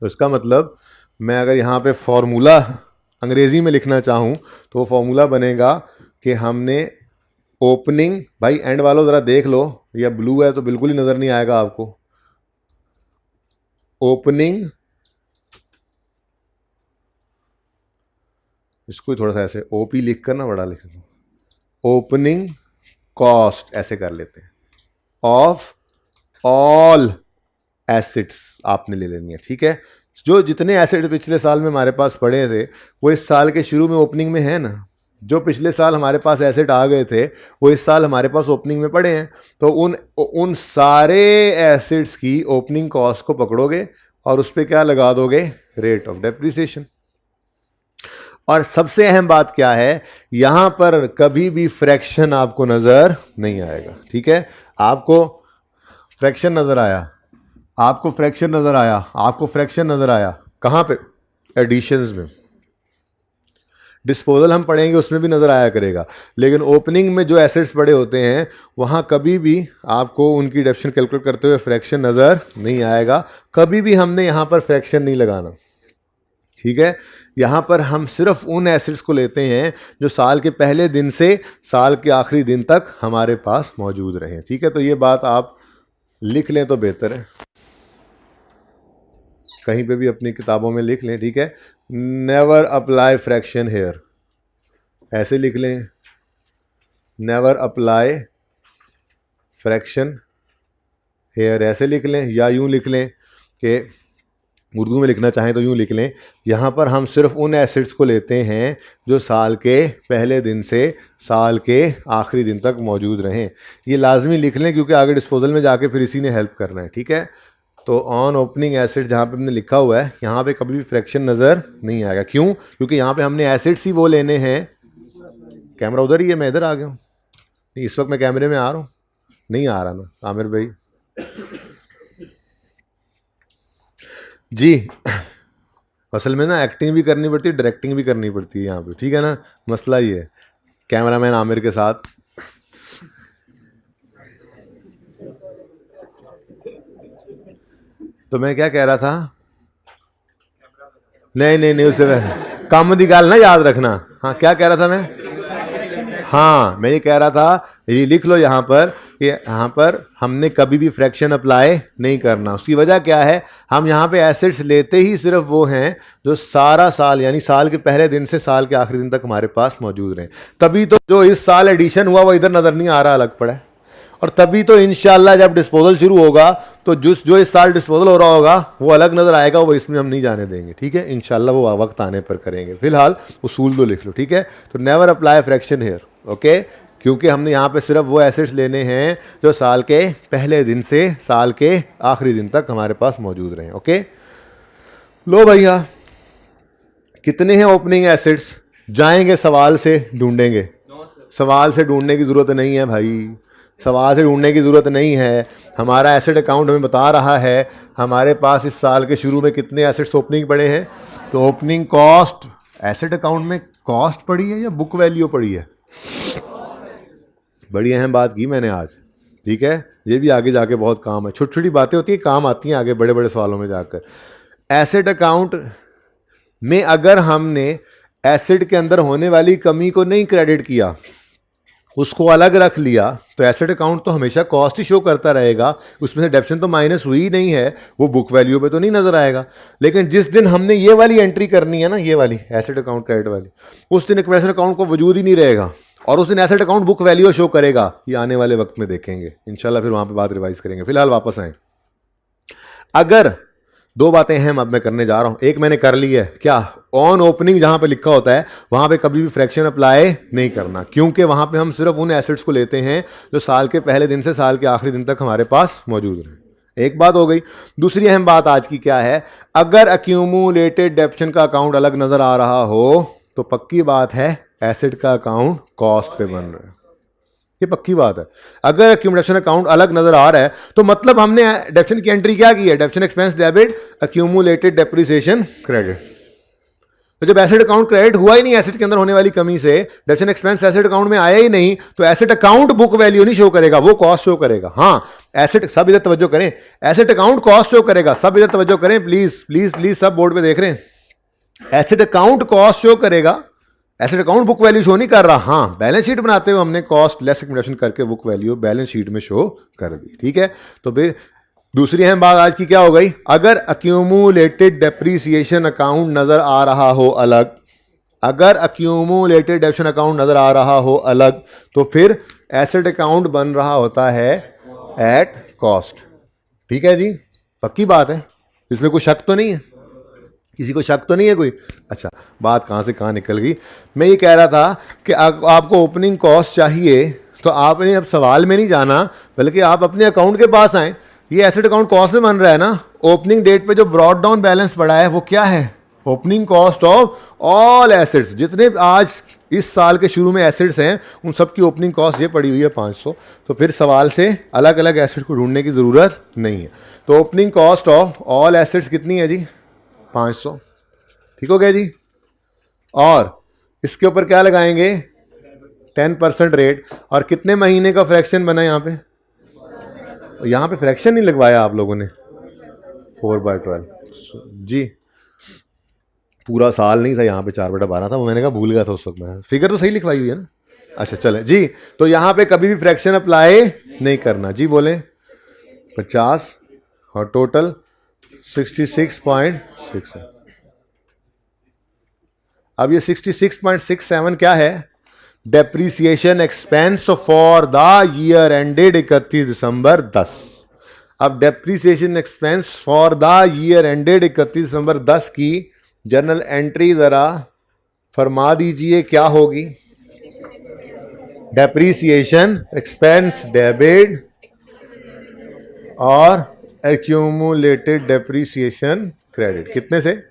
तो इसका मतलब मैं अगर यहाँ पे फॉर्मूला अंग्रेज़ी में लिखना चाहूँ तो फॉर्मूला बनेगा कि हमने ओपनिंग, भाई एंड वालों ज़रा देख लो, या ब्लू है तो बिल्कुल ही नज़र नहीं आएगा आपको। ओपनिंग, इसको थोड़ा सा ऐसे ओपी लिख कर ना बड़ा लिख दो, ओपनिंग कॉस्ट ऐसे कर लेते हैं, ऑफ ऑल एसेट्स आपने ले लेनी है, ठीक है। जो जितने एसेट पिछले साल में हमारे पास पड़े थे वो इस साल के शुरू में ओपनिंग में है ना। जो पिछले साल हमारे पास एसेट आ गए थे वो इस साल हमारे पास ओपनिंग में पड़े हैं। तो उन सारे एसेट्स की ओपनिंग कॉस्ट को पकड़ोगे और उस पर क्या लगा दोगे, रेट ऑफ डेप्रिसिएशन। और सबसे अहम बात क्या है, यहां पर कभी भी फ्रैक्शन आपको नजर नहीं आएगा, ठीक है। आपको फ्रैक्शन नजर आया, आपको फ्रैक्शन नजर आया, आपको फ्रैक्शन नजर आया कहां पे, एडिशंस में। डिस्पोजल हम पढ़ेंगे उसमें भी नज़र आया करेगा, लेकिन ओपनिंग में जो एसेट्स पड़े होते हैं वहाँ कभी भी आपको उनकी डेफिनेशन कैलकुलेट करते हुए फ्रैक्शन नज़र नहीं आएगा। कभी भी हमने यहाँ पर फ्रैक्शन नहीं लगाना, ठीक है। यहाँ पर हम सिर्फ उन एसेट्स को लेते हैं जो साल के पहले दिन से साल के आखिरी दिन तक हमारे पास मौजूद रहें, ठीक है। तो ये बात आप लिख लें तो बेहतर है, कहीं पे भी अपनी किताबों में लिख लें, ठीक है। नेवर अप्लाई फ्रैक्शन हेयर, ऐसे लिख लें, नेवर अप्लाई फ्रैक्शन हेयर, ऐसे लिख लें, या यूं लिख लें कि उर्दू में लिखना चाहें तो यूं लिख लें, यहाँ पर हम सिर्फ उन एसेट्स को लेते हैं जो साल के पहले दिन से साल के आखिरी दिन तक मौजूद रहें। ये लाजमी लिख लें क्योंकि आगे डिस्पोजल में जाके फिर इसी ने हेल्प करना है, ठीक है। तो ऑन ओपनिंग एसेट जहाँ पे हमने लिखा हुआ है यहाँ पे कभी भी फ्रैक्शन नज़र नहीं आएगा। क्यों? क्योंकि यहाँ पे हमने एसेट्स ही वो लेने हैं। कैमरा उधर ही है, मैं इधर आ गया हूँ। नहीं, इस वक्त मैं कैमरे में आ रहा हूँ, नहीं आ रहा ना आमिर भाई जी। असल में ना एक्टिंग भी करनी पड़ती है, डायरेक्टिंग भी करनी पड़ती है यहाँ पे, ठीक है ना। मसला ये है कैमरामैन आमिर के साथ। तो मैं क्या कह रहा था, नहीं उससे काम दी गाल ना याद रखना। हाँ, क्या कह रहा था मैं? हाँ, मैं ये कह रहा था, ये लिख लो यहाँ पर कि यहाँ पर हमने कभी भी फ्रैक्शन अप्लाई नहीं करना। उसकी वजह क्या है? हम यहाँ पे एसेट्स लेते ही सिर्फ वो हैं जो सारा साल यानी साल के पहले दिन से साल के आखिरी दिन तक हमारे पास मौजूद रहें। तभी तो जो इस साल एडिशन हुआ वो इधर नज़र नहीं आ रहा, अलग पड़ा है। और तभी तो इंशाल्लाह जब डिस्पोजल शुरू होगा तो जो इस साल डिस्पोजल हो रहा होगा वो अलग नज़र आएगा, वो इसमें हम नहीं जाने देंगे, ठीक है। इंशाल्लाह वो वक्त आने पर करेंगे। फिलहाल उसूल तो लिख लो, ठीक है। तो never apply fraction here, okay, क्योंकि हमने यहाँ पे सिर्फ वो एसेट्स लेने हैं जो साल के पहले दिन से साल के आखिरी दिन तक हमारे पास मौजूद रहें, ओके। लो भैया, कितने हैं ओपनिंग एसेट्स? जाएंगे सवाल से ढूंढेंगे? सवाल से ढूंढने की ज़रूरत नहीं है भाई, सवाल से ढूंढने की ज़रूरत नहीं है। हमारा एसेट अकाउंट हमें बता रहा है हमारे पास इस साल के शुरू में कितने एसेट्स ओपनिंग पड़े हैं। तो ओपनिंग कॉस्ट, एसेट अकाउंट में कॉस्ट पड़ी है या बुक वैल्यू पड़ी है? बड़ी अहम बात की मैंने आज, ठीक है। ये भी आगे जाके बहुत काम है, छोटी छोटी बातें होती हैं, काम आती हैं आगे बड़े बड़े सवालों में जाकर। एसेट अकाउंट में अगर हमने एसेट के अंदर होने वाली कमी को नहीं क्रेडिट किया, उसको अलग रख लिया, तो एसेट अकाउंट तो हमेशा कॉस्ट ही शो करता रहेगा, उसमें से डेप्शन तो माइनस हुई ही नहीं है, वो बुक वैल्यू पे तो नहीं नजर आएगा। लेकिन जिस दिन हमने ये वाली एंट्री करनी है ना, ये वाली एसेट अकाउंट क्रेडिट वाली, उस दिन एसेट अकाउंट को वजूद ही नहीं रहेगा और उस दिन asset account book value show करेगा। ये आने वाले वक्त में देखेंगे इंशाल्लाह, फिर वहां पे बात रिवाइज करेंगे। फिलहाल वापस आए। अगर दो बातें हैं अब मैं करने जा रहा हूं, एक मैंने कर ली है, क्या? ऑन ओपनिंग जहां पे लिखा होता है वहां पे कभी भी फ्रैक्शन अप्लाई नहीं करना, क्योंकि वहां पे हम सिर्फ उन एसेट्स को लेते हैं जो साल के पहले दिन से साल के आखिरी दिन तक हमारे पास मौजूद रहे। एक बात हो गई। दूसरी अहम बात आज की क्या है? अगर अक्यूमुलेटेड डेप्शन का अकाउंट अलग नजर आ रहा हो तो पक्की बात है एसेट का अकाउंट कॉस्ट पे बन रहा है, ये पक्की बात है। अगर अक्यूमुलेशन अकाउंट अलग नजर आ रहा है तो मतलब हमने डेप्शन की एंट्री क्या की है? डेप्शन expense debit accumulated depreciation credit. तो जब एसेट अकाउंट क्रेडिट हुआ ही नहीं एसेट के अंदर होने वाली कमी से, डेप्शन एक्सपेंस एसेट अकाउंट में आया ही नहीं, तो एसेट अकाउंट बुक वैल्यू नहीं शो करेगा, वो कॉस्ट शो करेगा। हाँ, एसेट, सब इधर तवज्जो करें, एसेट अकाउंट कॉस्ट शो करेगा, सब इधर तवज्जो करें प्लीज प्लीज प्लीज, सब बोर्ड पे देख रहे हैं। एसेट अकाउंट कॉस्ट शो करेगा, asset account book value show नहीं कर रहा। हाँ, बैलेंस शीट बनाते हुए हमने कॉस्ट लेस एक्यूमुलेशन करके बुक वैल्यू बैलेंस शीट में शो कर दी, ठीक है। तो फिर दूसरी अहम बात आज की क्या हो गई? अगर अक्यूमुलेटेड डेप्रिसिएशन अकाउंट नजर आ रहा हो अलग, अगर अक्यूमुलेटेड डेप्शन अकाउंट नजर आ रहा हो अलग, तो फिर एसेट अकाउंट बन रहा होता है एट कॉस्ट, ठीक है जी। पक्की बात है, इसमें कोई शक तो नहीं है, किसी को शक तो नहीं है कोई? अच्छा, बात कहाँ से कहाँ निकल गई। मैं ये कह रहा था कि आपको ओपनिंग कॉस्ट चाहिए तो आपने अब सवाल में नहीं जाना, बल्कि आप अपने अकाउंट के पास आए। ये एसेट अकाउंट कॉस्ट से बन रहा है ना, ओपनिंग डेट पे जो ब्रॉड डाउन बैलेंस पड़ा है वो क्या है? Opening cost of all assets. जितने आज इस साल के शुरू में एसेट्स हैं उन सब की ओपनिंग कॉस्ट ये पड़ी हुई है 500। तो फिर सवाल से अलग अलग एसेट को ढूंढने की ज़रूरत नहीं है। तो opening cost of all assets कितनी है जी? 500, ठीक हो गया जी। और इसके ऊपर क्या लगाएंगे, 10% रेट। और कितने महीने का फ्रैक्शन बना यहाँ पे, यहाँ पे फ्रैक्शन नहीं लगवाया आप लोगों ने, 4/12 जी, पूरा साल नहीं था यहाँ पे, 4/12 था, वो मैंने कहा भूल गया था उस वक्त मैं, फिगर तो सही लिखवाई हुई है ना। अच्छा चले जी, तो यहाँ पे कभी भी फ्रैक्शन अप्लाई नहीं करना जी, बोले 50 और टोटल 66.6। अब ये 66.67 क्या है, depreciation expense for the year ended 31 दिसंबर 10। अब depreciation expense for the year ended 31 दिसंबर 10 की जर्नल एंट्री जरा फरमा दीजिए, क्या होगी, डेप्रीसिएशन एक्सपेंस डेबिट और एक्यूमुलेटेड डेप्रीसिएशन क्रेडिट, कितने से,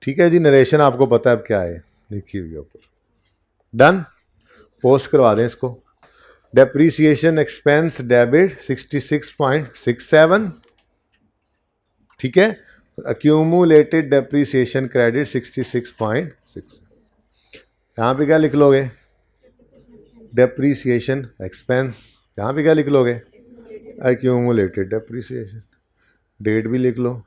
ठीक है जी, नरेशन आपको पता है अब क्या है, लिखी हुई ऊपर, डन, पोस्ट करवा दें इसको। डेप्रीसिएशन एक्सपेंस डेबिट 66.67, ठीक है, एक्यूमुलेटेड डेप्रीसिएशन क्रेडिट 66.6। यहाँ पे क्या लिख लोगे, डेप्रीसिएशन एक्सपेंस, यहाँ पे क्या लिख लोगे, एक्यूमुलेटेड डेप्रीसिएशन, डेट भी लिख लो।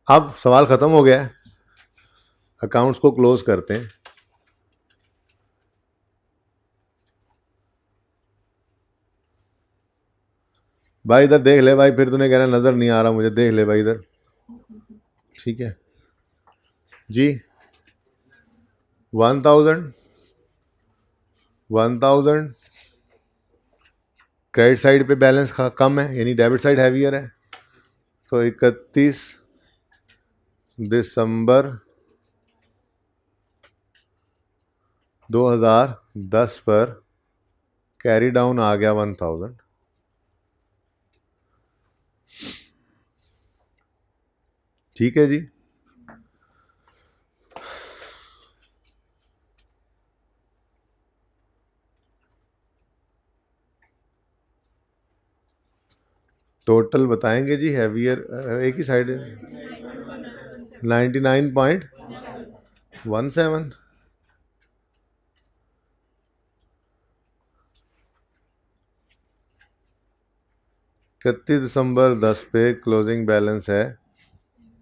अब सवाल खत्म हो गया है, अकाउंट्स को क्लोज करते हैं। भाई इधर देख ले भाई, फिर तूने कहना नजर नहीं आ रहा मुझे, देख ले भाई इधर, ठीक है जी। 1000 क्रेडिट साइड पे बैलेंस कम है, यानी डेबिट साइड हैवियर है, तो 31 दिसंबर 2010 पर कैरी डाउन आ गया 1000, ठीक है जी। टोटल बताएंगे जी, हैवियर एक ही साइड है, 99.17। 31 दिसंबर 10 पे क्लोजिंग बैलेंस है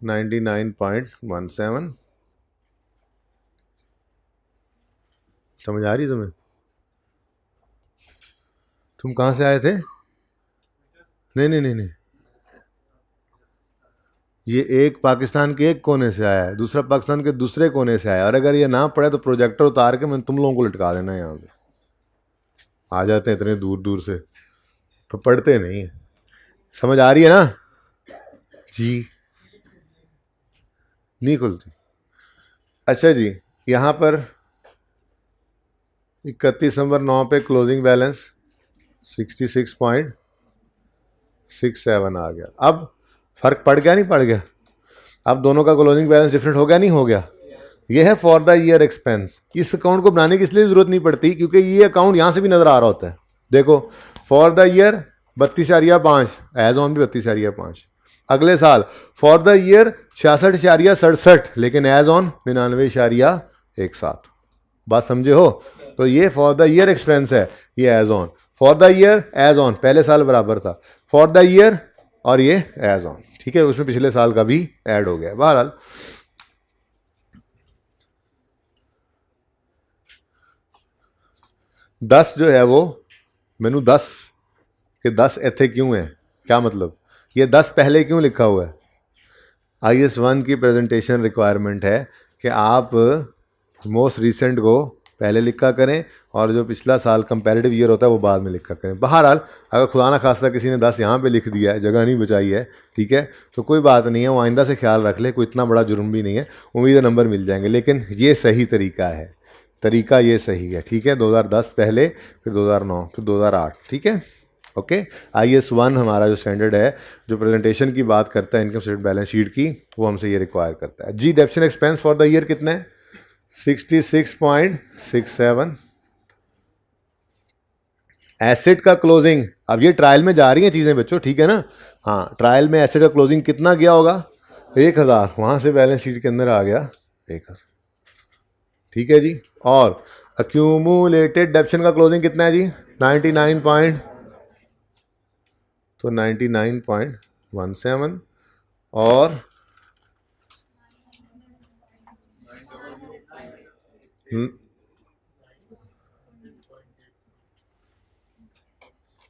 99.17। समझ आ रही तुम्हें, तुम कहाँ से आए थे, नहीं नहीं नहीं नहीं, ये एक पाकिस्तान के एक कोने से आया है, दूसरा पाकिस्तान के दूसरे कोने से आया है, और अगर ये ना पड़े तो प्रोजेक्टर उतार के मैं तुम लोगों को लटका देना, यहाँ पे आ जाते हैं इतने दूर दूर से, तो पढ़ते नहीं है। समझ आ रही है ना जी, नहीं खुलती। अच्छा जी, यहाँ पर 31 दिसंबर 9 पे क्लोजिंग बैलेंस 66.67 आ गया। अब फर्क पड़ गया नहीं पड़ गया, अब दोनों का क्लोजिंग बैलेंस डिफरेंट हो गया नहीं हो गया। ये है फॉर द ईयर एक्सपेंस। इस अकाउंट को बनाने की इसलिए जरूरत नहीं पड़ती क्योंकि ये अकाउंट यहाँ से भी नजर आ रहा होता है। देखो for the year 32.5, as on भी 32.5। अगले साल फॉर द ईयर 66.67, लेकिन एज ऑन 99.17। बात समझे हो, तो ये फॉर द ईयर एक्सपेंस है, ये as on, for the year as on, पहले साल बराबर था, फॉर द ईयर और ये एज ऑन, ठीक है, उसमें पिछले साल का भी ऐड हो गया। बहरहाल 10 जो है वो मैनू 10 के 10 इत्थे क्यों है, क्या मतलब, ये 10 पहले क्यों लिखा हुआ है। IS1 की प्रेजेंटेशन रिक्वायरमेंट है कि आप मोस्ट रिसेंट को पहले लिखा करें और जो पिछला साल कंपैरेटिव ईयर होता है वो बाद में लिखा करें। बहरहाल अगर खुदा ना खास्ता किसी ने 10 यहाँ पे लिख दिया है, जगह नहीं बचाई है, ठीक है, तो कोई बात नहीं है, वो आइंदा से ख्याल रख ले, कोई इतना बड़ा जुर्म भी नहीं है, उम्मीद है नंबर मिल जाएंगे। लेकिन ये सही तरीका है, तरीका ये सही है, ठीक है। 2010 पहले, फिर 2009, फिर 2008, ठीक है, ओके, IS1 हमारा जो स्टैंडर्ड है जो प्रेजेंटेशन की बात करता है इनकम स्टेटमेंट बैलेंस शीट की, वो हमसे ये रिक्वायर करता है। जी depreciation expense for the year कितने हैं? 66.67। एसेट का क्लोजिंग, अब ये ट्रायल में जा रही हैं चीज़ें बच्चों, ठीक है ना। हाँ, ट्रायल में एसेट का क्लोजिंग कितना गया होगा? 1000, वहाँ से बैलेंस शीट के अंदर आ गया 1000, ठीक है जी। और अक्यूमुलेटेड डेप्शन का क्लोजिंग कितना है जी? 99 पॉइंट, तो 99.17 और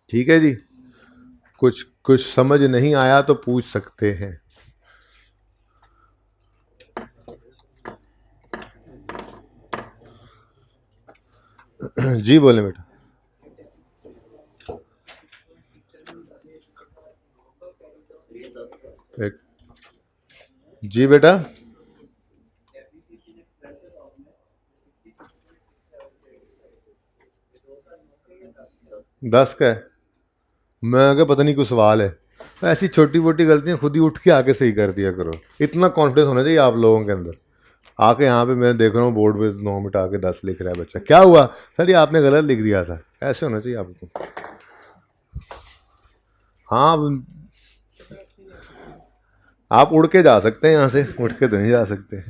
ठीक है जी। कुछ कुछ समझ नहीं आया तो पूछ सकते हैं। जी बोले बेटा। जी बेटा, 10 का है। मैं अगर पता नहीं कोई सवाल है, ऐसी छोटी मोटी गलतियां खुद ही उठ के आके सही कर दिया करो। इतना कॉन्फिडेंस होना चाहिए आप लोगों के अंदर। आके यहाँ पे मैं देख रहा हूँ बोर्ड पे 9 मिनट आके 10 लिख रहा है बच्चा, क्या हुआ सर? ये आपने गलत लिख दिया था। ऐसे होना चाहिए आपको। हाँ, आप उड़ के जा सकते हैं यहाँ से, उठ के तो नहीं जा सकते।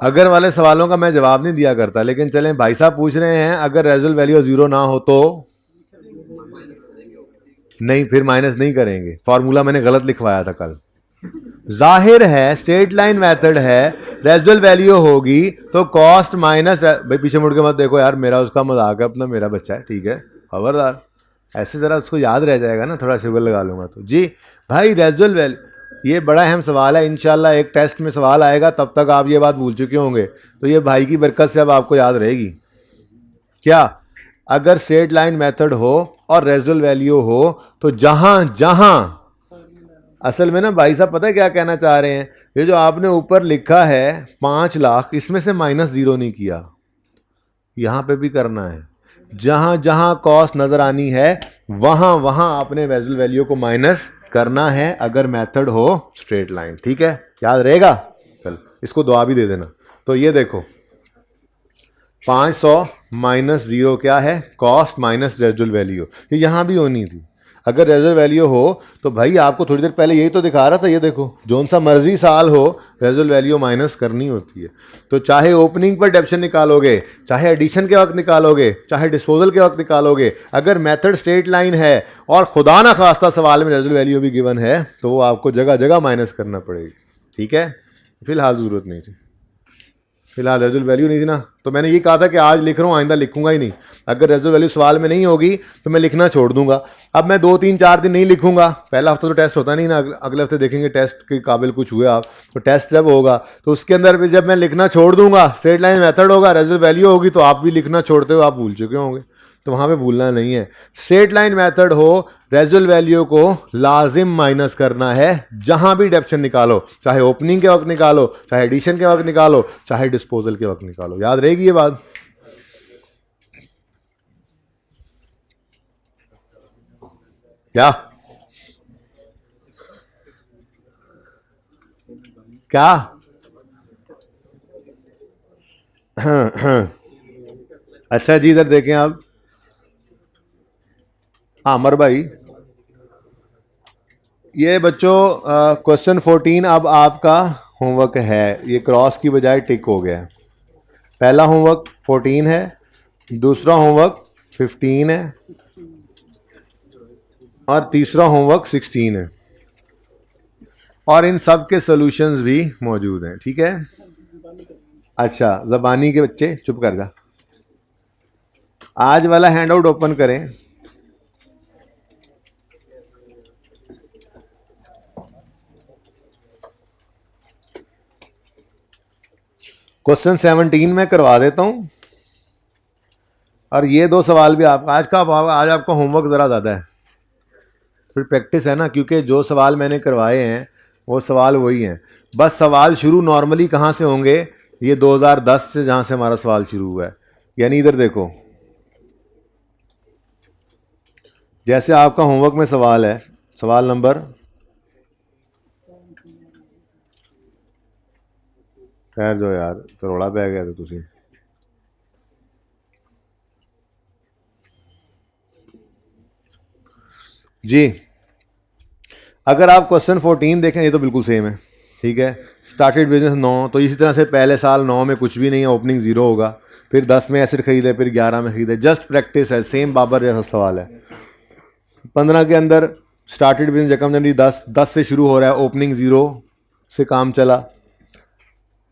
अगर वाले सवालों का मैं जवाब नहीं दिया करता, लेकिन चलें भाई साहब पूछ रहे हैं अगर रेजल वैल्यू 0 ना हो तो नहीं, फिर माइनस नहीं करेंगे। फॉर्मूला मैंने गलत लिखवाया था कल। जाहिर है स्ट्रेट लाइन मेथड है, रेजल वैल्यू होगी तो कॉस्ट माइनस, भाई पीछे मुड़ के मत देखो यार, मेरा उसका मजाक है, अपना मेरा बच्चा है, ठीक है, खबरदार। ऐसे ज़रा उसको याद रह जाएगा ना, थोड़ा शुगर लगा लूंगा तो। जी भाई रेजल वैल्यू, ये बड़ा अहम सवाल है। इंशाल्लाह एक टेस्ट में सवाल आएगा, तब तक आप ये बात भूल चुके होंगे, तो ये भाई की बरकत से अब आपको याद रहेगी। क्या? अगर स्ट्रेट लाइन मेथड हो और रेजल वैल्यू हो तो जहां जहां, असल में ना भाई साहब पता है क्या कहना चाह रहे हैं, ये जो आपने ऊपर लिखा है 5 लाख, इसमें से -0 नहीं किया, यहां पे भी करना है। जहां जहां कॉस्ट नजर आनी है वहां वहां आपने रेजल वैल्यू को माइनस करना है, अगर मेथड हो स्ट्रेट लाइन, ठीक है, याद रहेगा। चल इसको दुआ भी दे देना। तो ये देखो 500 -0 क्या है? Cost minus resale value. ये यहां भी होनी थी। अगर रेजल वैल्यू हो तो भाई आपको थोड़ी देर पहले यही तो दिखा रहा था, ये देखो जोन सा मर्जी साल हो रेजल वैल्यू माइनस करनी होती है। तो चाहे ओपनिंग पर डेप्शन निकालोगे, चाहे एडिशन के वक्त निकालोगे, चाहे डिस्पोजल के वक्त निकालोगे, अगर मेथड स्ट्रेट लाइन है और खुदा ना खास्ता सवाल में रेजल वैल्यू भी गिवन है तो वो आपको जगह जगह माइनस करना पड़ेगी, ठीक है। फिलहाल ज़रूरत नहीं थी, फिलहाल रेजल वैल्यू नहीं थी ना, तो मैंने ये कहा था कि आज लिख रहा हूँ, आइंदा लिखूंगा ही नहीं। अगर रेजल वैल्यू सवाल में नहीं होगी तो मैं लिखना छोड़ दूंगा। अब मैं 2 3 4 दिन नहीं लिखूंगा, पहला हफ्ता तो टेस्ट होता नहीं ना, अगले हफ्ते देखेंगे टेस्ट के काबिल कुछ हुए आप, तो टेस्ट जब होगा तो उसके अंदर भी जब मैं लिखना छोड़ दूंगा, स्ट्रेट लाइन मेथड होगा, रेजल वैल्यू होगी, तो आप भी लिखना छोड़ते हो, आप भूल चुके होंगे, तो वहां पे भूलना नहीं है। स्ट्रेट लाइन मेथड हो, रेजल वैल्यू को लाजिम माइनस करना है जहां भी डेप्शन निकालो, चाहे ओपनिंग के वक्त निकालो, चाहे एडिशन के वक्त निकालो, चाहे डिस्पोजल के वक्त निकालो। याद रहेगी ये बात। क्या क्या? अच्छा जी, इधर देखें आप, आमर भाई, ये बच्चों क्वेश्चन 14 अब आपका होमवर्क है, ये क्रॉस की बजाय टिक हो गया है। पहला होमवर्क 14 है, दूसरा होमवर्क 15 है, और तीसरा होमवर्क 16 है, और इन सब के सॉल्यूशंस भी मौजूद हैं, ठीक है। अच्छा ज़बानी के बच्चे चुप कर जा, आज वाला हैंड आउट ओपन करें। क्वेश्चन 17 में करवा देता हूं, और ये दो सवाल भी आप आज आपका होमवर्क ज़रा ज़्यादा है, फिर प्रैक्टिस है ना, क्योंकि जो सवाल मैंने करवाए हैं वो सवाल वही हैं। बस सवाल शुरू नॉर्मली कहाँ से होंगे, ये 2010 से जहाँ से हमारा सवाल शुरू हुआ है। यानी इधर देखो, जैसे आपका होमवर्क में सवाल है, सवाल नंबर, खैर जो यार तरोड़ा पै गया तो तुसी जी। अगर आप क्वेश्चन 14 देखें, ये तो बिल्कुल सेम है, ठीक है। स्टार्टेड बिजनेस 9, तो इसी तरह से पहले साल 9 में कुछ भी नहीं है, ओपनिंग 0 होगा, फिर 10 में एसिड खरीदे, फिर 11 में खरीदे, जस्ट प्रैक्टिस है, सेम बाबर जैसा सवाल है। 15 के अंदर स्टार्टेड बिजनेस यकम जनवरी 10 से शुरू हो रहा है, ओपनिंग 0 से काम चला।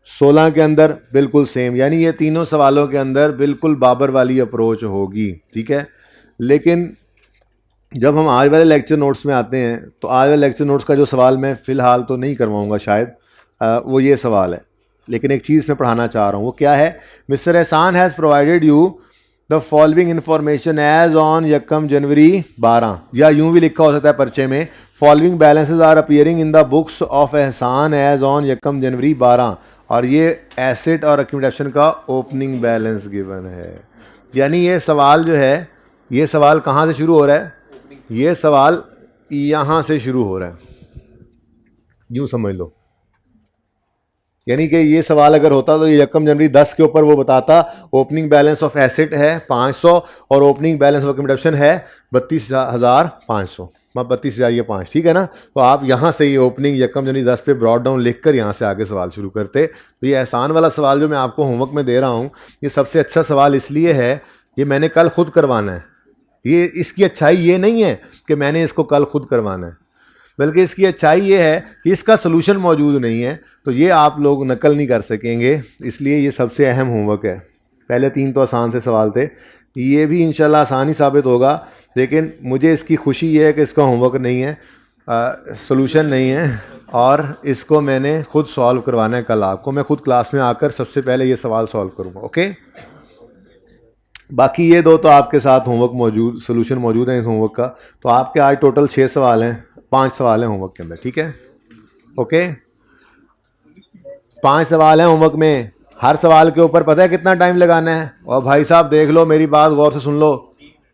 16 के अंदर बिल्कुल सेम, यानी ये तीनों सवालों के अंदर बिल्कुल बाबर वाली अप्रोच होगी, ठीक है। लेकिन जब हम आज वाले लेक्चर नोट्स में आते हैं, तो आज वाले लेक्चर नोट्स का जो सवाल मैं फ़िलहाल तो नहीं करवाऊंगा शायद, वो ये सवाल है, लेकिन एक चीज़ मैं पढ़ाना चाह रहा हूँ। वो क्या है? Mister Ehsan has provided you the following information as on यकम जनवरी 12, या यूँ भी लिखा हो सकता है पर्चे में, following balances are appearing in the books of Ehsan as on यकम जनवरी 12, और ये एसेट और अक्यूमुलेशन का ओपनिंग बैलेंस गिवन है। यानी ये सवाल जो है, ये सवाल कहाँ से शुरू हो रहा है? ये सवाल यहाँ से शुरू हो रहा है, यूँ समझ लो। यानी कि ये सवाल अगर होता तो ये यकम जनवरी 10 के ऊपर वो बताता ओपनिंग बैलेंस ऑफ एसेट है 500 और ओपनिंग बैलेंस ऑफ अक्यूमुलेशन है 32,500, 32,000 ये 5, ठीक है ना। तो आप यहाँ से ये ओपनिंग यकम जनवरी 10 पे ब्रॉड डाउन लिख कर यहाँ से आगे सवाल शुरू करते। तो ये एहसान वाला सवाल जो मैं आपको होमवर्क में दे रहा हूँ, ये सबसे अच्छा सवाल इसलिए है, ये मैंने कल खुद करवाना है। ये इसकी अच्छाई ये नहीं है कि मैंने इसको कल खुद करवाना है, बल्कि इसकी अच्छाई ये है कि इसका सलूशन मौजूद नहीं है, तो ये आप लोग नकल नहीं कर सकेंगे, इसलिए ये सबसे अहम होमवर्क है। पहले 3 तो आसान से सवाल थे, ये भी इंशाल्लाह आसान ही साबित होगा, लेकिन मुझे इसकी खुशी ये है कि इसका होमवर्क नहीं है, सलूशन नहीं है, और इसको मैंने खुद सॉल्व करवाना है। कल आपको मैं खुद क्लास में आकर सबसे पहले ये सवाल सॉल्व करूँगा, ओके। बाकी ये दो तो आपके साथ होमवर्क मौजूद, सोल्यूशन मौजूद है इस होमवर्क का। तो आपके आज टोटल 6 सवाल हैं, 5 सवाल हैं होमवर्क के अंदर, ठीक है, ओके। 5 सवाल हैं होमवर्क में, हर सवाल के ऊपर पता है कितना टाइम लगाना है। और भाई साहब देख लो, मेरी बात गौर से सुन लो,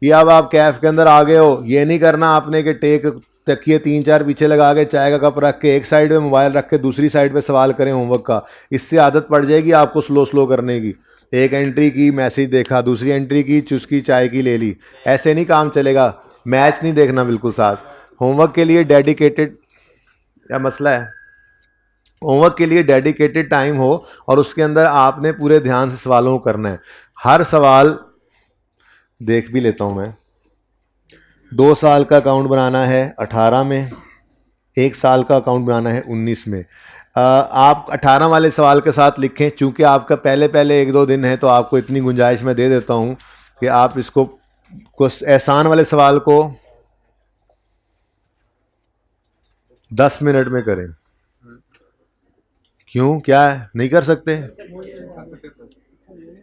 कि अब आप कैफ के अंदर आ गए हो, ये नहीं करना आपने कि टेक तकिए 3-4 पीछे लगा के, चाय का कप रख के, एक साइड में मोबाइल रख के दूसरी साइड पे सवाल करें होमवर्क का। इससे आदत पड़ जाएगी आपको स्लो स्लो करने की। एक एंट्री की, मैसेज देखा, दूसरी एंट्री की, चुस्की चाय की ले ली, ऐसे नहीं काम चलेगा। मैच नहीं देखना बिल्कुल साथ। होमवर्क के लिए डेडिकेटेड, क्या मसला है, होमवर्क के लिए डेडिकेटेड टाइम हो और उसके अंदर आपने पूरे ध्यान से सवालों को करना है। हर सवाल देख भी लेता हूं मैं। 2 साल का अकाउंट बनाना है 18 में, 1 साल का अकाउंट बनाना है 19 में। आप 18 वाले सवाल के साथ लिखें, चूंकि आपका पहले 1-2 दिन है, तो आपको इतनी गुंजाइश मैं दे देता हूं कि आप इसको एहसान वाले सवाल को 10 मिनट में करें। क्यों, क्या है, नहीं कर सकते?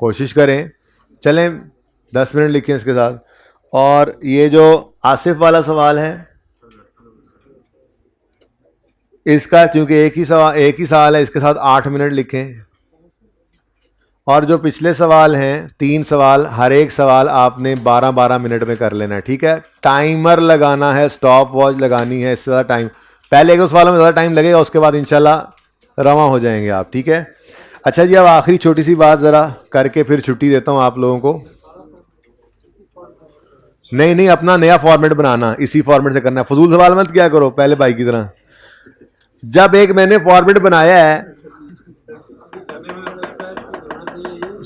कोशिश करें, चलें 10 मिनट लिखें इसके साथ। और ये जो आसिफ वाला सवाल है, इसका चूंकि एक ही सवाल है, इसके साथ 8 मिनट लिखें। और जो पिछले सवाल हैं 3 सवाल, हर एक सवाल आपने 12-12 मिनट में कर लेना है, ठीक है। टाइमर लगाना है, स्टॉप वॉच लगानी है, इससे ज़्यादा टाइम, पहले 1-2 सवालों में ज़्यादा टाइम लगेगा, उसके बाद इंशाल्लाह रवां हो जाएंगे आप, ठीक है। अच्छा जी, अब आखिरी छोटी सी बात ज़रा करके फिर छुट्टी देता हूँ आप लोगों को। नहीं, अपना नया फॉर्मेट बनाना, इसी फॉर्मेट से करना है, फजूल सवाल मत क्या करो पहले भाई की तरह। जब एक मैंने फॉर्मेट बनाया है,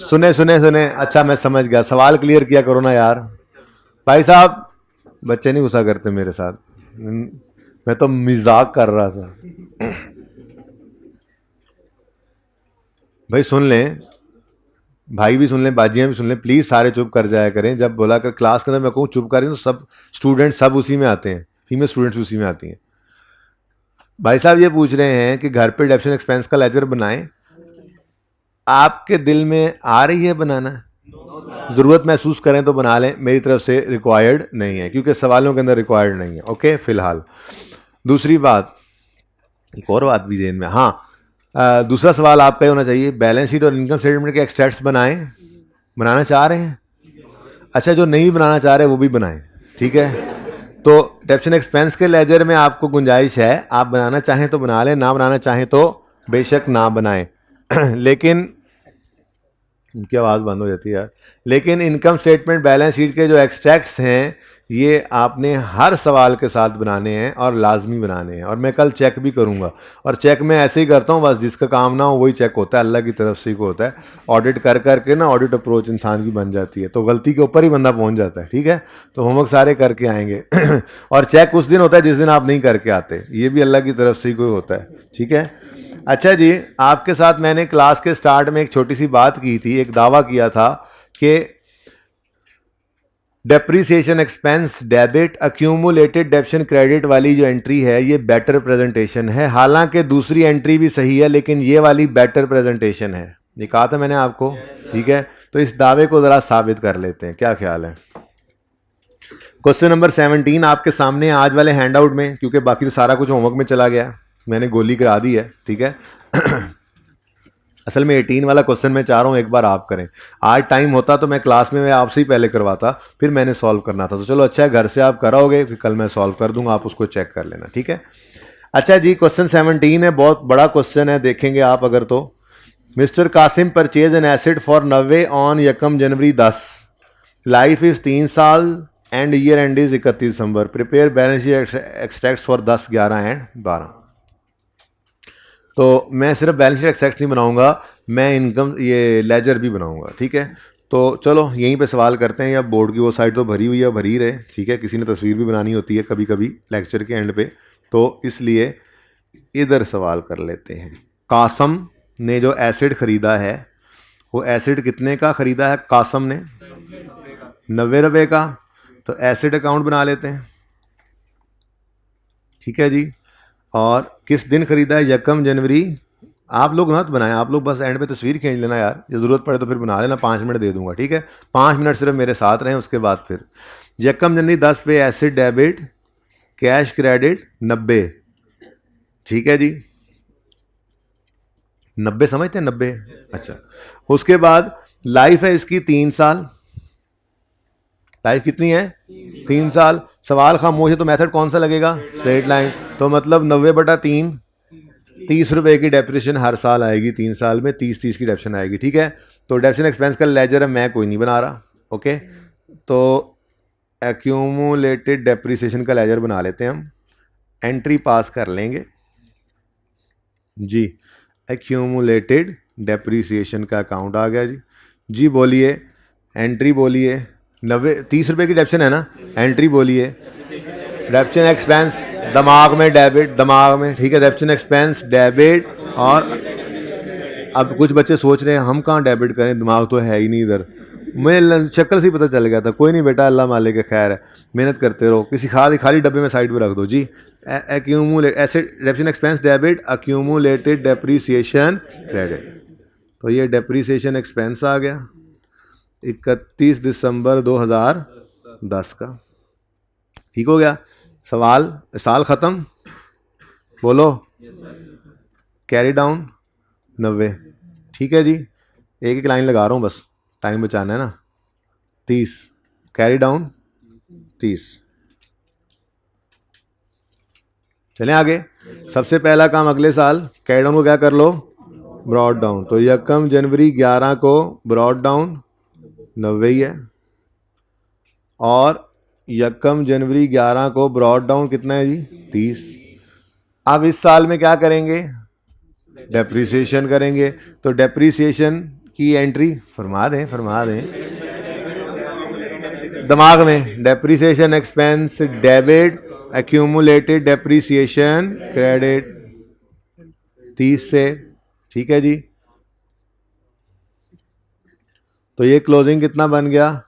सुने, अच्छा मैं समझ गया, सवाल क्लियर किया करो ना यार। भाई साहब, बच्चे नहीं गुस्सा करते मेरे साथ, मैं तो मजाक कर रहा था। भाई सुन लें, भाई भी सुन लें, बाजियाँ भी सुन लें, प्लीज़ सारे चुप कर जाया करें। जब बोला कर क्लास के अंदर मैं कहूँ चुप करें, तो सब स्टूडेंट सब उसी में आते हैं, फीमेल स्टूडेंट्स उसी में आती हैं। भाई साहब ये पूछ रहे हैं कि घर पे डेप्शन एक्सपेंस का लेजर बनाएं, आपके दिल में आ रही है बनाना? ज़रूरत महसूस करें तो बना लें, मेरी तरफ से रिक्वायर्ड नहीं है, क्योंकि सवालों के अंदर रिक्वायर्ड नहीं है। ओके, फिलहाल दूसरी बात, एक और बात भी जेन में, हाँ, दूसरा सवाल आपका ही होना चाहिए, बैलेंस शीट और इनकम स्टेटमेंट के एक्सट्रैक्ट्स बनाना चाह रहे हैं? अच्छा, जो नहीं बनाना चाह रहे वो भी बनाएं, ठीक है। तो डेप्शन एक्सपेंस के लेजर में आपको गुंजाइश है, आप बनाना चाहें तो बना लें, ना बनाना चाहें तो बेशक ना बनाएं। लेकिन उनकी आवाज़ बंद हो जाती है यार। लेकिन इनकम स्टेटमेंट बैलेंस शीट के जो एक्सट्रैक्ट्स हैं ये आपने हर सवाल के साथ बनाने हैं और लाजमी बनाने हैं, और मैं कल चेक भी करूंगा। और चेक मैं ऐसे ही करता हूँ, बस जिसका काम ना हो वही चेक होता है, अल्लाह की तरफ से ही को होता है। ऑडिट कर करके ना ऑडिट अप्रोच इंसान की बन जाती है, तो गलती के ऊपर ही बंदा पहुंच जाता है, ठीक है। तो होमवर्क सारे करके आएंगे और चेक उस दिन होता है जिस दिन आप नहीं करके आते, ये भी अल्लाह की तरफ से ही कोई होता है, ठीक है। अच्छा जी, आपके साथ मैंने क्लास के स्टार्ट में एक छोटी सी बात की थी, एक दावा किया था कि depreciation expense debit accumulated डेप्शन credit वाली जो एंट्री है ये बेटर प्रेजेंटेशन है। हालांकि दूसरी एंट्री भी सही है, लेकिन ये वाली बेटर प्रेजेंटेशन है, ये कहा था मैंने आपको, ठीक है। तो इस दावे को जरा साबित कर लेते हैं, क्या ख्याल है। क्वेश्चन नंबर 17 आपके सामने आज वाले हैंड आउट में, क्योंकि बाकी तो सारा कुछ होमवर्क में चला गया, मैंने गोली करा दी है, ठीक है। असल में 18 वाला क्वेश्चन मैं चाह रहा हूँ एक बार आप करें। आज टाइम होता तो मैं क्लास में मैं आपसे ही पहले करवाता, फिर मैंने सॉल्व करना था। तो चलो अच्छा है, घर से आप कराओगे, फिर कल मैं सॉल्व कर दूंगा, आप उसको चेक कर लेना, ठीक है। अच्छा जी, क्वेश्चन 17 है, बहुत बड़ा क्वेश्चन है, देखेंगे आप अगर तो। Mister Qasim purchase an asset for 90 on यकम जनवरी 10, लाइफ इज 3 साल and year end is 31 December. Prepare balance sheet extracts for 10, 11 and 12। तो मैं सिर्फ बैलेंस शीट एक्सट्रैक्ट नहीं बनाऊंगा, मैं इनकम ये लेजर भी बनाऊंगा, ठीक है। तो चलो यहीं पे सवाल करते हैं, या बोर्ड की वो साइड तो भरी हुई है, भरी रहे, ठीक है। किसी ने तस्वीर भी बनानी होती है कभी कभी लेक्चर के एंड पे, तो इसलिए इधर सवाल कर लेते हैं। कासम ने जो एसिड ख़रीदा है, वो एसिड कितने का ख़रीदा है कासम ने? 90 रुपये का। तो एसिड अकाउंट बना लेते हैं, ठीक है जी। और किस दिन खरीदा है? यकम जनवरी। आप लोग ना तो बनाएं, आप लोग बस एंड पे तस्वीर खींच लेना यार, ये ज़रूरत पड़े तो फिर बना लेना, 5 मिनट दे दूंगा, ठीक है। 5 मिनट सिर्फ मेरे साथ रहें, उसके बाद फिर यकम जनवरी 10 पे एसिड डेबिट, कैश क्रेडिट 90, ठीक है जी। 90 समझते हैं? 90, अच्छा। उसके बाद लाइफ है इसकी 3 साल, लाइफ कितनी है? 3 साल। सवाल खामोश है तो मेथड कौन सा लगेगा? Straight line. तो मतलब 90/3, 30 रुपए की डेप्रिसिएशन हर साल आएगी, 3 साल में 30 की डेप्रिसिएशन आएगी, ठीक है। तो डेप्रिसिएशन एक्सपेंस का लेजर है, मैं कोई नहीं बना रहा, ओके। तो एक्यूमुलेटेड डेप्रिसिएशन का लेजर बना लेते हैं हम, एंट्री पास कर लेंगे जी। एक्यूमुलेटेड डेप्रिसिएशन का अकाउंट आ गया जी। जी बोलिए, एंट्री बोलिए। 30 रुपए की डेप्शन है ना, एंट्री बोलिए। डेप्शन एक्सपेंस दिमाग में डेबिट, दिमाग में, ठीक है। डेप्शन एक्सपेंस डेबिट, और अब कुछ बच्चे सोच रहे हैं हम कहाँ डेबिट करें, दिमाग तो है ही नहीं इधर, मुझे शक्ल से पता चल गया था। कोई नहीं बेटा, अल्लाह मालिक खैर है, मेहनत करते रहो, किसी खाली डब्बे में साइड पे रख दो जी। Accumulate asset depreciation expense debit, accumulated depreciation credit. तो ये डेप्रीसिएशन एक्सपेंस आ गया 31 दिसंबर 2010 का, ठीक हो गया। साल ख़त्म, बोलो। कैरी डाउन 90, ठीक है जी। एक एक लाइन लगा रहा हूँ बस, टाइम बचाना है ना। 30 कैरी डाउन 30। चलें आगे। सबसे पहला काम अगले साल कैरी डाउन को क्या कर लो? Brought down. तो यकम जनवरी 11 को ब्रॉड डाउन 90 ही है, और यकम जनवरी 11 को ब्रॉड डाउन कितना है जी? 30। अब इस साल में क्या करेंगे? डेप्रीसिएशन करेंगे। तो डेप्रीसिएशन की एंट्री फरमा दें दिमाग में। Depreciation expense debit, accumulated depreciation credit 30 से, ठीक है जी। तो ये क्लोजिंग कितना बन गया?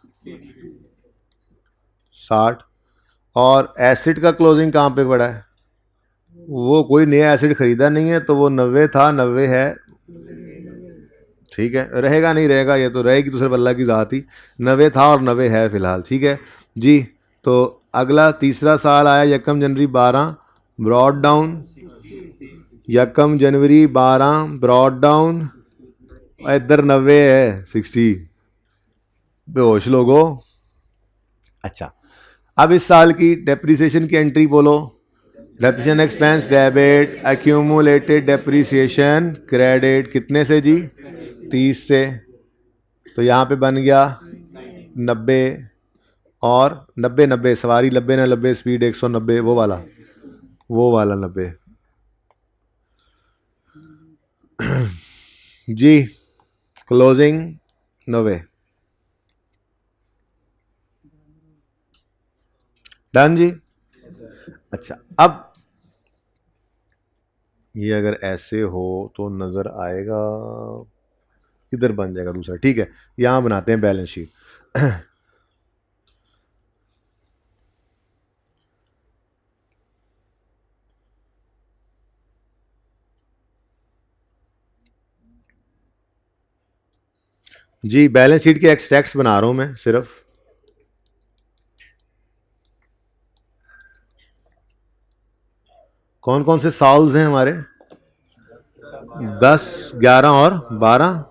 60। और एसिड का क्लोजिंग कहाँ पे पड़ा है? वो कोई नया एसिड खरीदा नहीं है, तो वो 90 था, 90 है, ठीक है, रहेगा नहीं रहेगा, ये तो रहेगी तो सिर्फ अल्लाह की ज़ात ही। 90 था और 90 है फ़िलहाल, ठीक है जी। तो अगला तीसरा साल आया यकम जनवरी 12, ब्रॉड डाउन, यकम जनवरी 12 ब्रॉड डाउन, इधर 90 है 60, बेहोश लोगो। अच्छा, अब इस साल की डेप्रिसिएशन की एंट्री बोलो। Depreciation expense debit, accumulated depreciation credit कितने से जी? 30 से। तो यहाँ पे बन गया 90 और 90 90, सवारी 90 ना 90, स्पीड 190, वो वाला 90 जी। क्लोजिंग 90, डन जी। अच्छा, अब ये अगर ऐसे हो तो नज़र आएगा, इधर बन जाएगा दूसरा, ठीक है। यहाँ बनाते हैं बैलेंस शीट। जी, बैलेंस शीट के एक्सट्रैक्ट्स बना रहा हूं मैं सिर्फ। कौन कौन से साल्स हैं हमारे? 10, 11 और 12।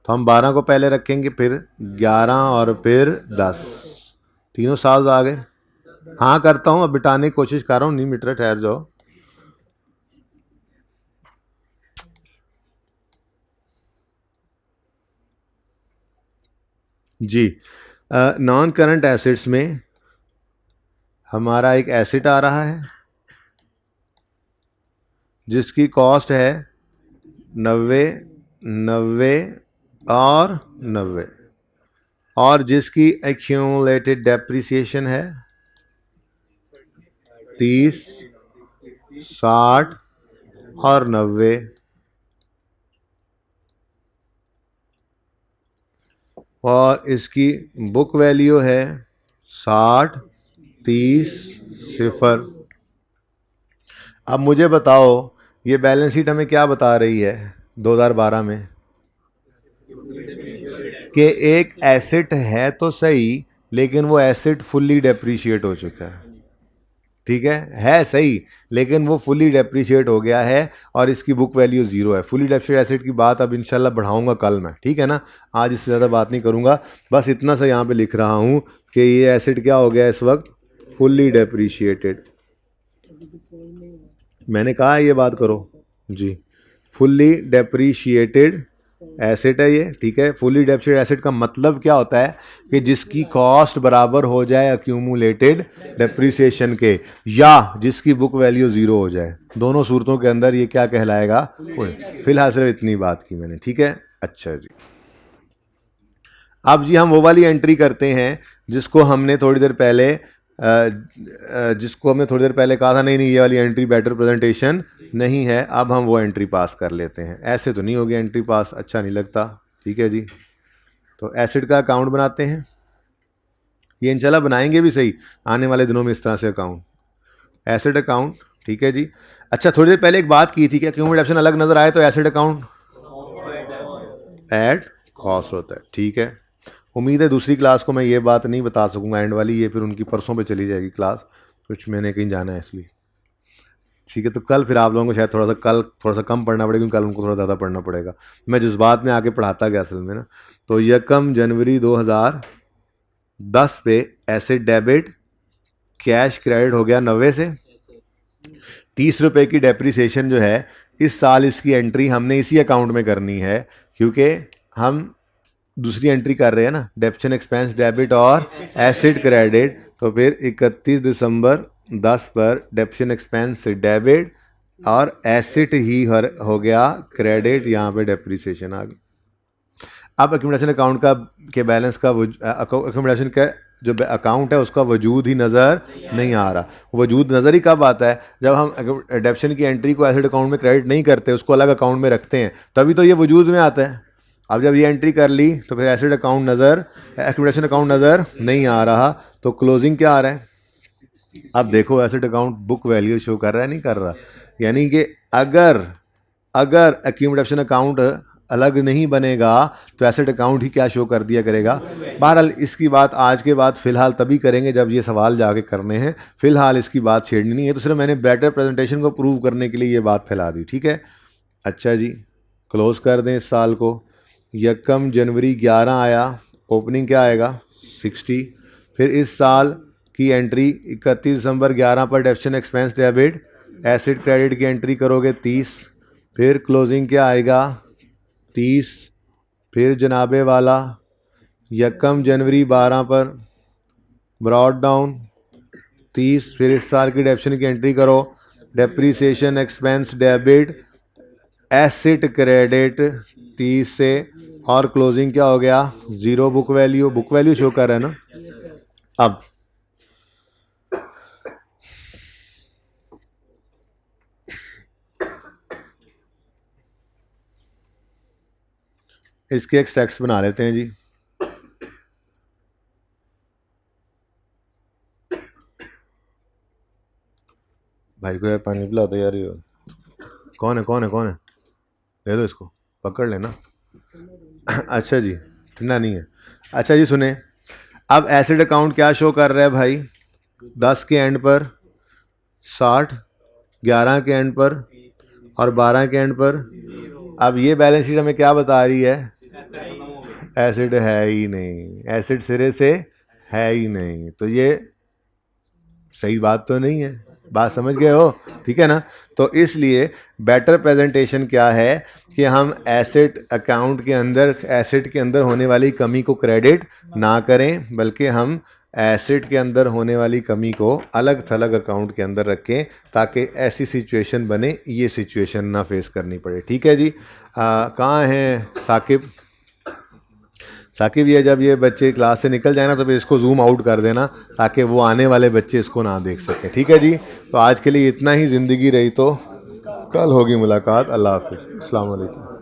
तो हम 12 को पहले रखेंगे, फिर 11 और फिर 10, तीनों साल्स आ गए। हाँ करता हूँ, अब बिटाने की कोशिश कर रहा हूँ, नहीं मिट रहा, ठहर जाओ। जी, नॉन करंट एसेट्स में हमारा एक एसेट आ रहा है जिसकी कॉस्ट है 90, 90 और 90, और जिसकी एक्यूमुलेटेड डेप्रिसिएशन है 30, 60 और 90। और इसकी बुक वैल्यू है 60, 30, 0। अब मुझे बताओ, ये बैलेंस शीट हमें क्या बता रही है 2012 में? कि एक एसेट है तो सही, लेकिन वो एसेट फुल्ली डेप्रिशिएट हो चुका है। ठीक है सही, लेकिन वो फुली डेप्रिशिएट हो गया है और इसकी बुक वैल्यू 0 है। फुली डेप्रिशिएट एसेट की बात अब इंशाल्लाह बढ़ाऊंगा कल मैं, ठीक है ना, आज इससे ज़्यादा बात नहीं करूंगा। बस इतना सा यहाँ पे लिख रहा हूँ कि ये एसेट क्या हो गया इस वक्त? Fully depreciated. मैंने कहा ये बात करो जी, फुल्ली डेप्रिशिएटेड एसेट है ये, ठीक है। फुली डेप्रिशिएटेड एसेट का मतलब क्या होता है? कि जिसकी कॉस्ट बराबर हो जाए अक्यूमुलेटेड डेप्रिसिएशन के, या जिसकी बुक वैल्यू 0 हो जाए। दोनों सूरतों के अंदर ये क्या कहलाएगा? फिलहाल सिर्फ इतनी बात की मैंने, ठीक है। अच्छा जी, अब जी हम वो वाली एंट्री करते हैं जिसको हमने थोड़ी देर पहले कहा था नहीं ये वाली एंट्री बेटर प्रेजेंटेशन नहीं है। अब हम वो एंट्री पास कर लेते हैं। ऐसे तो नहीं होगी एंट्री पास, अच्छा नहीं लगता, ठीक है जी। तो एसिड का अकाउंट बनाते हैं, ये इंशाल्लाह बनाएंगे भी सही आने वाले दिनों में इस तरह से अकाउंट, एसिड अकाउंट, ठीक है जी। अच्छा, थोड़ी देर पहले एक बात की थी, क्या क्यूमुलेटिव ऑप्शन अलग नजर आए तो एसिड अकाउंट ऐड कॉस्ट होता है, ठीक है। उम्मीद है दूसरी क्लास को मैं ये बात नहीं बता सकूंगा एंड वाली, ये फिर उनकी परसों पे चली जाएगी क्लास, कुछ मैंने कहीं जाना है इसलिए, ठीक है। तो कल फिर आप लोगों को शायद थोड़ा सा कम पढ़ना पड़ेगा, क्योंकि कल उनको थोड़ा ज़्यादा पढ़ना पड़ेगा। मैं जज्बात में आके पढ़ाता गया असल में ना। तो यकम जनवरी 2010 पे एसिड डेबिट, कैश क्रेडिट हो गया 90 से। 30 रुपये की डेप्रिसिएशन जो है इस साल इसकी एंट्री हमने इसी अकाउंट में करनी है, क्योंकि हम दूसरी एंट्री कर रहे हैं ना, डेप्शन एक्सपेंस डेबिट और एसिड क्रेडिट। तो फिर 31 दिसंबर 10 पर डेप्शन एक्सपेंस डेबिट और एसिड ही हो गया क्रेडिट, यहाँ पे डेप्रिसिएशन आ गई। अब एक्यूमुलेशन अकाउंट का के बैलेंस का एक्यूमुलेशन का जो अकाउंट है उसका वजूद ही नज़र नहीं आ रहा। वजूद नज़र ही कब आता है? जब हम डेप्शन की एंट्री को एसिड अकाउंट में क्रेडिट नहीं करते, उसको अलग अकाउंट में रखते हैं, तभी तो ये वजूद में आता है। अब जब ये एंट्री कर ली तो फिर एसिड अकाउंट नज़र, एक्यूमुलेशन अकाउंट नज़र नहीं आ रहा। तो क्लोजिंग क्या आ रहा है? अब देखो, acid account book value show कर रहा है, नहीं कर रहा। यानी कि अगर एक्यूमुलेशन अकाउंट अलग नहीं बनेगा तो एसेट अकाउंट ही क्या शो कर दिया करेगा। बहरहाल इसकी बात आज के बाद फ़िलहाल तभी करेंगे जब ये सवाल जाके करने हैं, फ़िलहाल इसकी बात छेड़नी नहीं है। तो सिर्फ मैंने बेटर प्रेजेंटेशन को प्रूव करने के लिए ये बात फैला दी, ठीक है। अच्छा जी, क्लोज़ कर दें इस साल को। 1 जनवरी 11 आया, ओपनिंग क्या आएगा 60। फिर इस साल की एंट्री 31 दिसंबर 11 पर डेफिशन एक्सपेंस डेबिट एसिड क्रेडिट की एंट्री करोगे 30। फिर क्लोजिंग क्या आएगा 30। फिर जनाबे वाला 1 जनवरी 12 पर ब्रॉड डाउन 30। फिर इस साल की डेफिशन की एंट्री करो, depreciation expense debit acid credit 30 से, और क्लोजिंग क्या हो गया 0 बुक वैल्यू शो कर रहा है ना। अब इसके एक्सट्रैक्ट्स बना लेते हैं जी। भाई को यार पानी पिला दो यार, ये कौन है दे दो इसको, पकड़ लेना। अच्छा जी, ठंडा नहीं है। अच्छा जी सुने, अब एसिड अकाउंट क्या शो कर रहा है भाई, 10 के एंड पर 60, 11 के एंड पर और 12 के एंड पर। अब ये बैलेंस शीट हमें क्या बता रही है, एसिड है ही नहीं, एसिड सिरे से है ही नहीं। तो ये सही बात तो नहीं है, बात समझ गए हो, ठीक है ना। तो इसलिए बेटर प्रेजेंटेशन क्या है कि हम एसेट अकाउंट के अंदर एसेट के अंदर होने वाली कमी को क्रेडिट ना करें, बल्कि हम एसेट के अंदर होने वाली कमी को अलग थलग अकाउंट के अंदर रखें, ताकि ऐसी सिचुएशन बने, ये सिचुएशन ना फेस करनी पड़े, ठीक है जी। कहाँ हैं साकिब ये जब ये बच्चे क्लास से निकल जाए ना तो फिर इसको जूम आउट कर देना, ताकि वो आने वाले बच्चे इसको ना देख सकें, ठीक है जी। तो आज के लिए इतना ही, ज़िंदगी रही तो कल होगी मुलाकात। अल्लाह हाफिज़, अस्सलाम वालेकुम।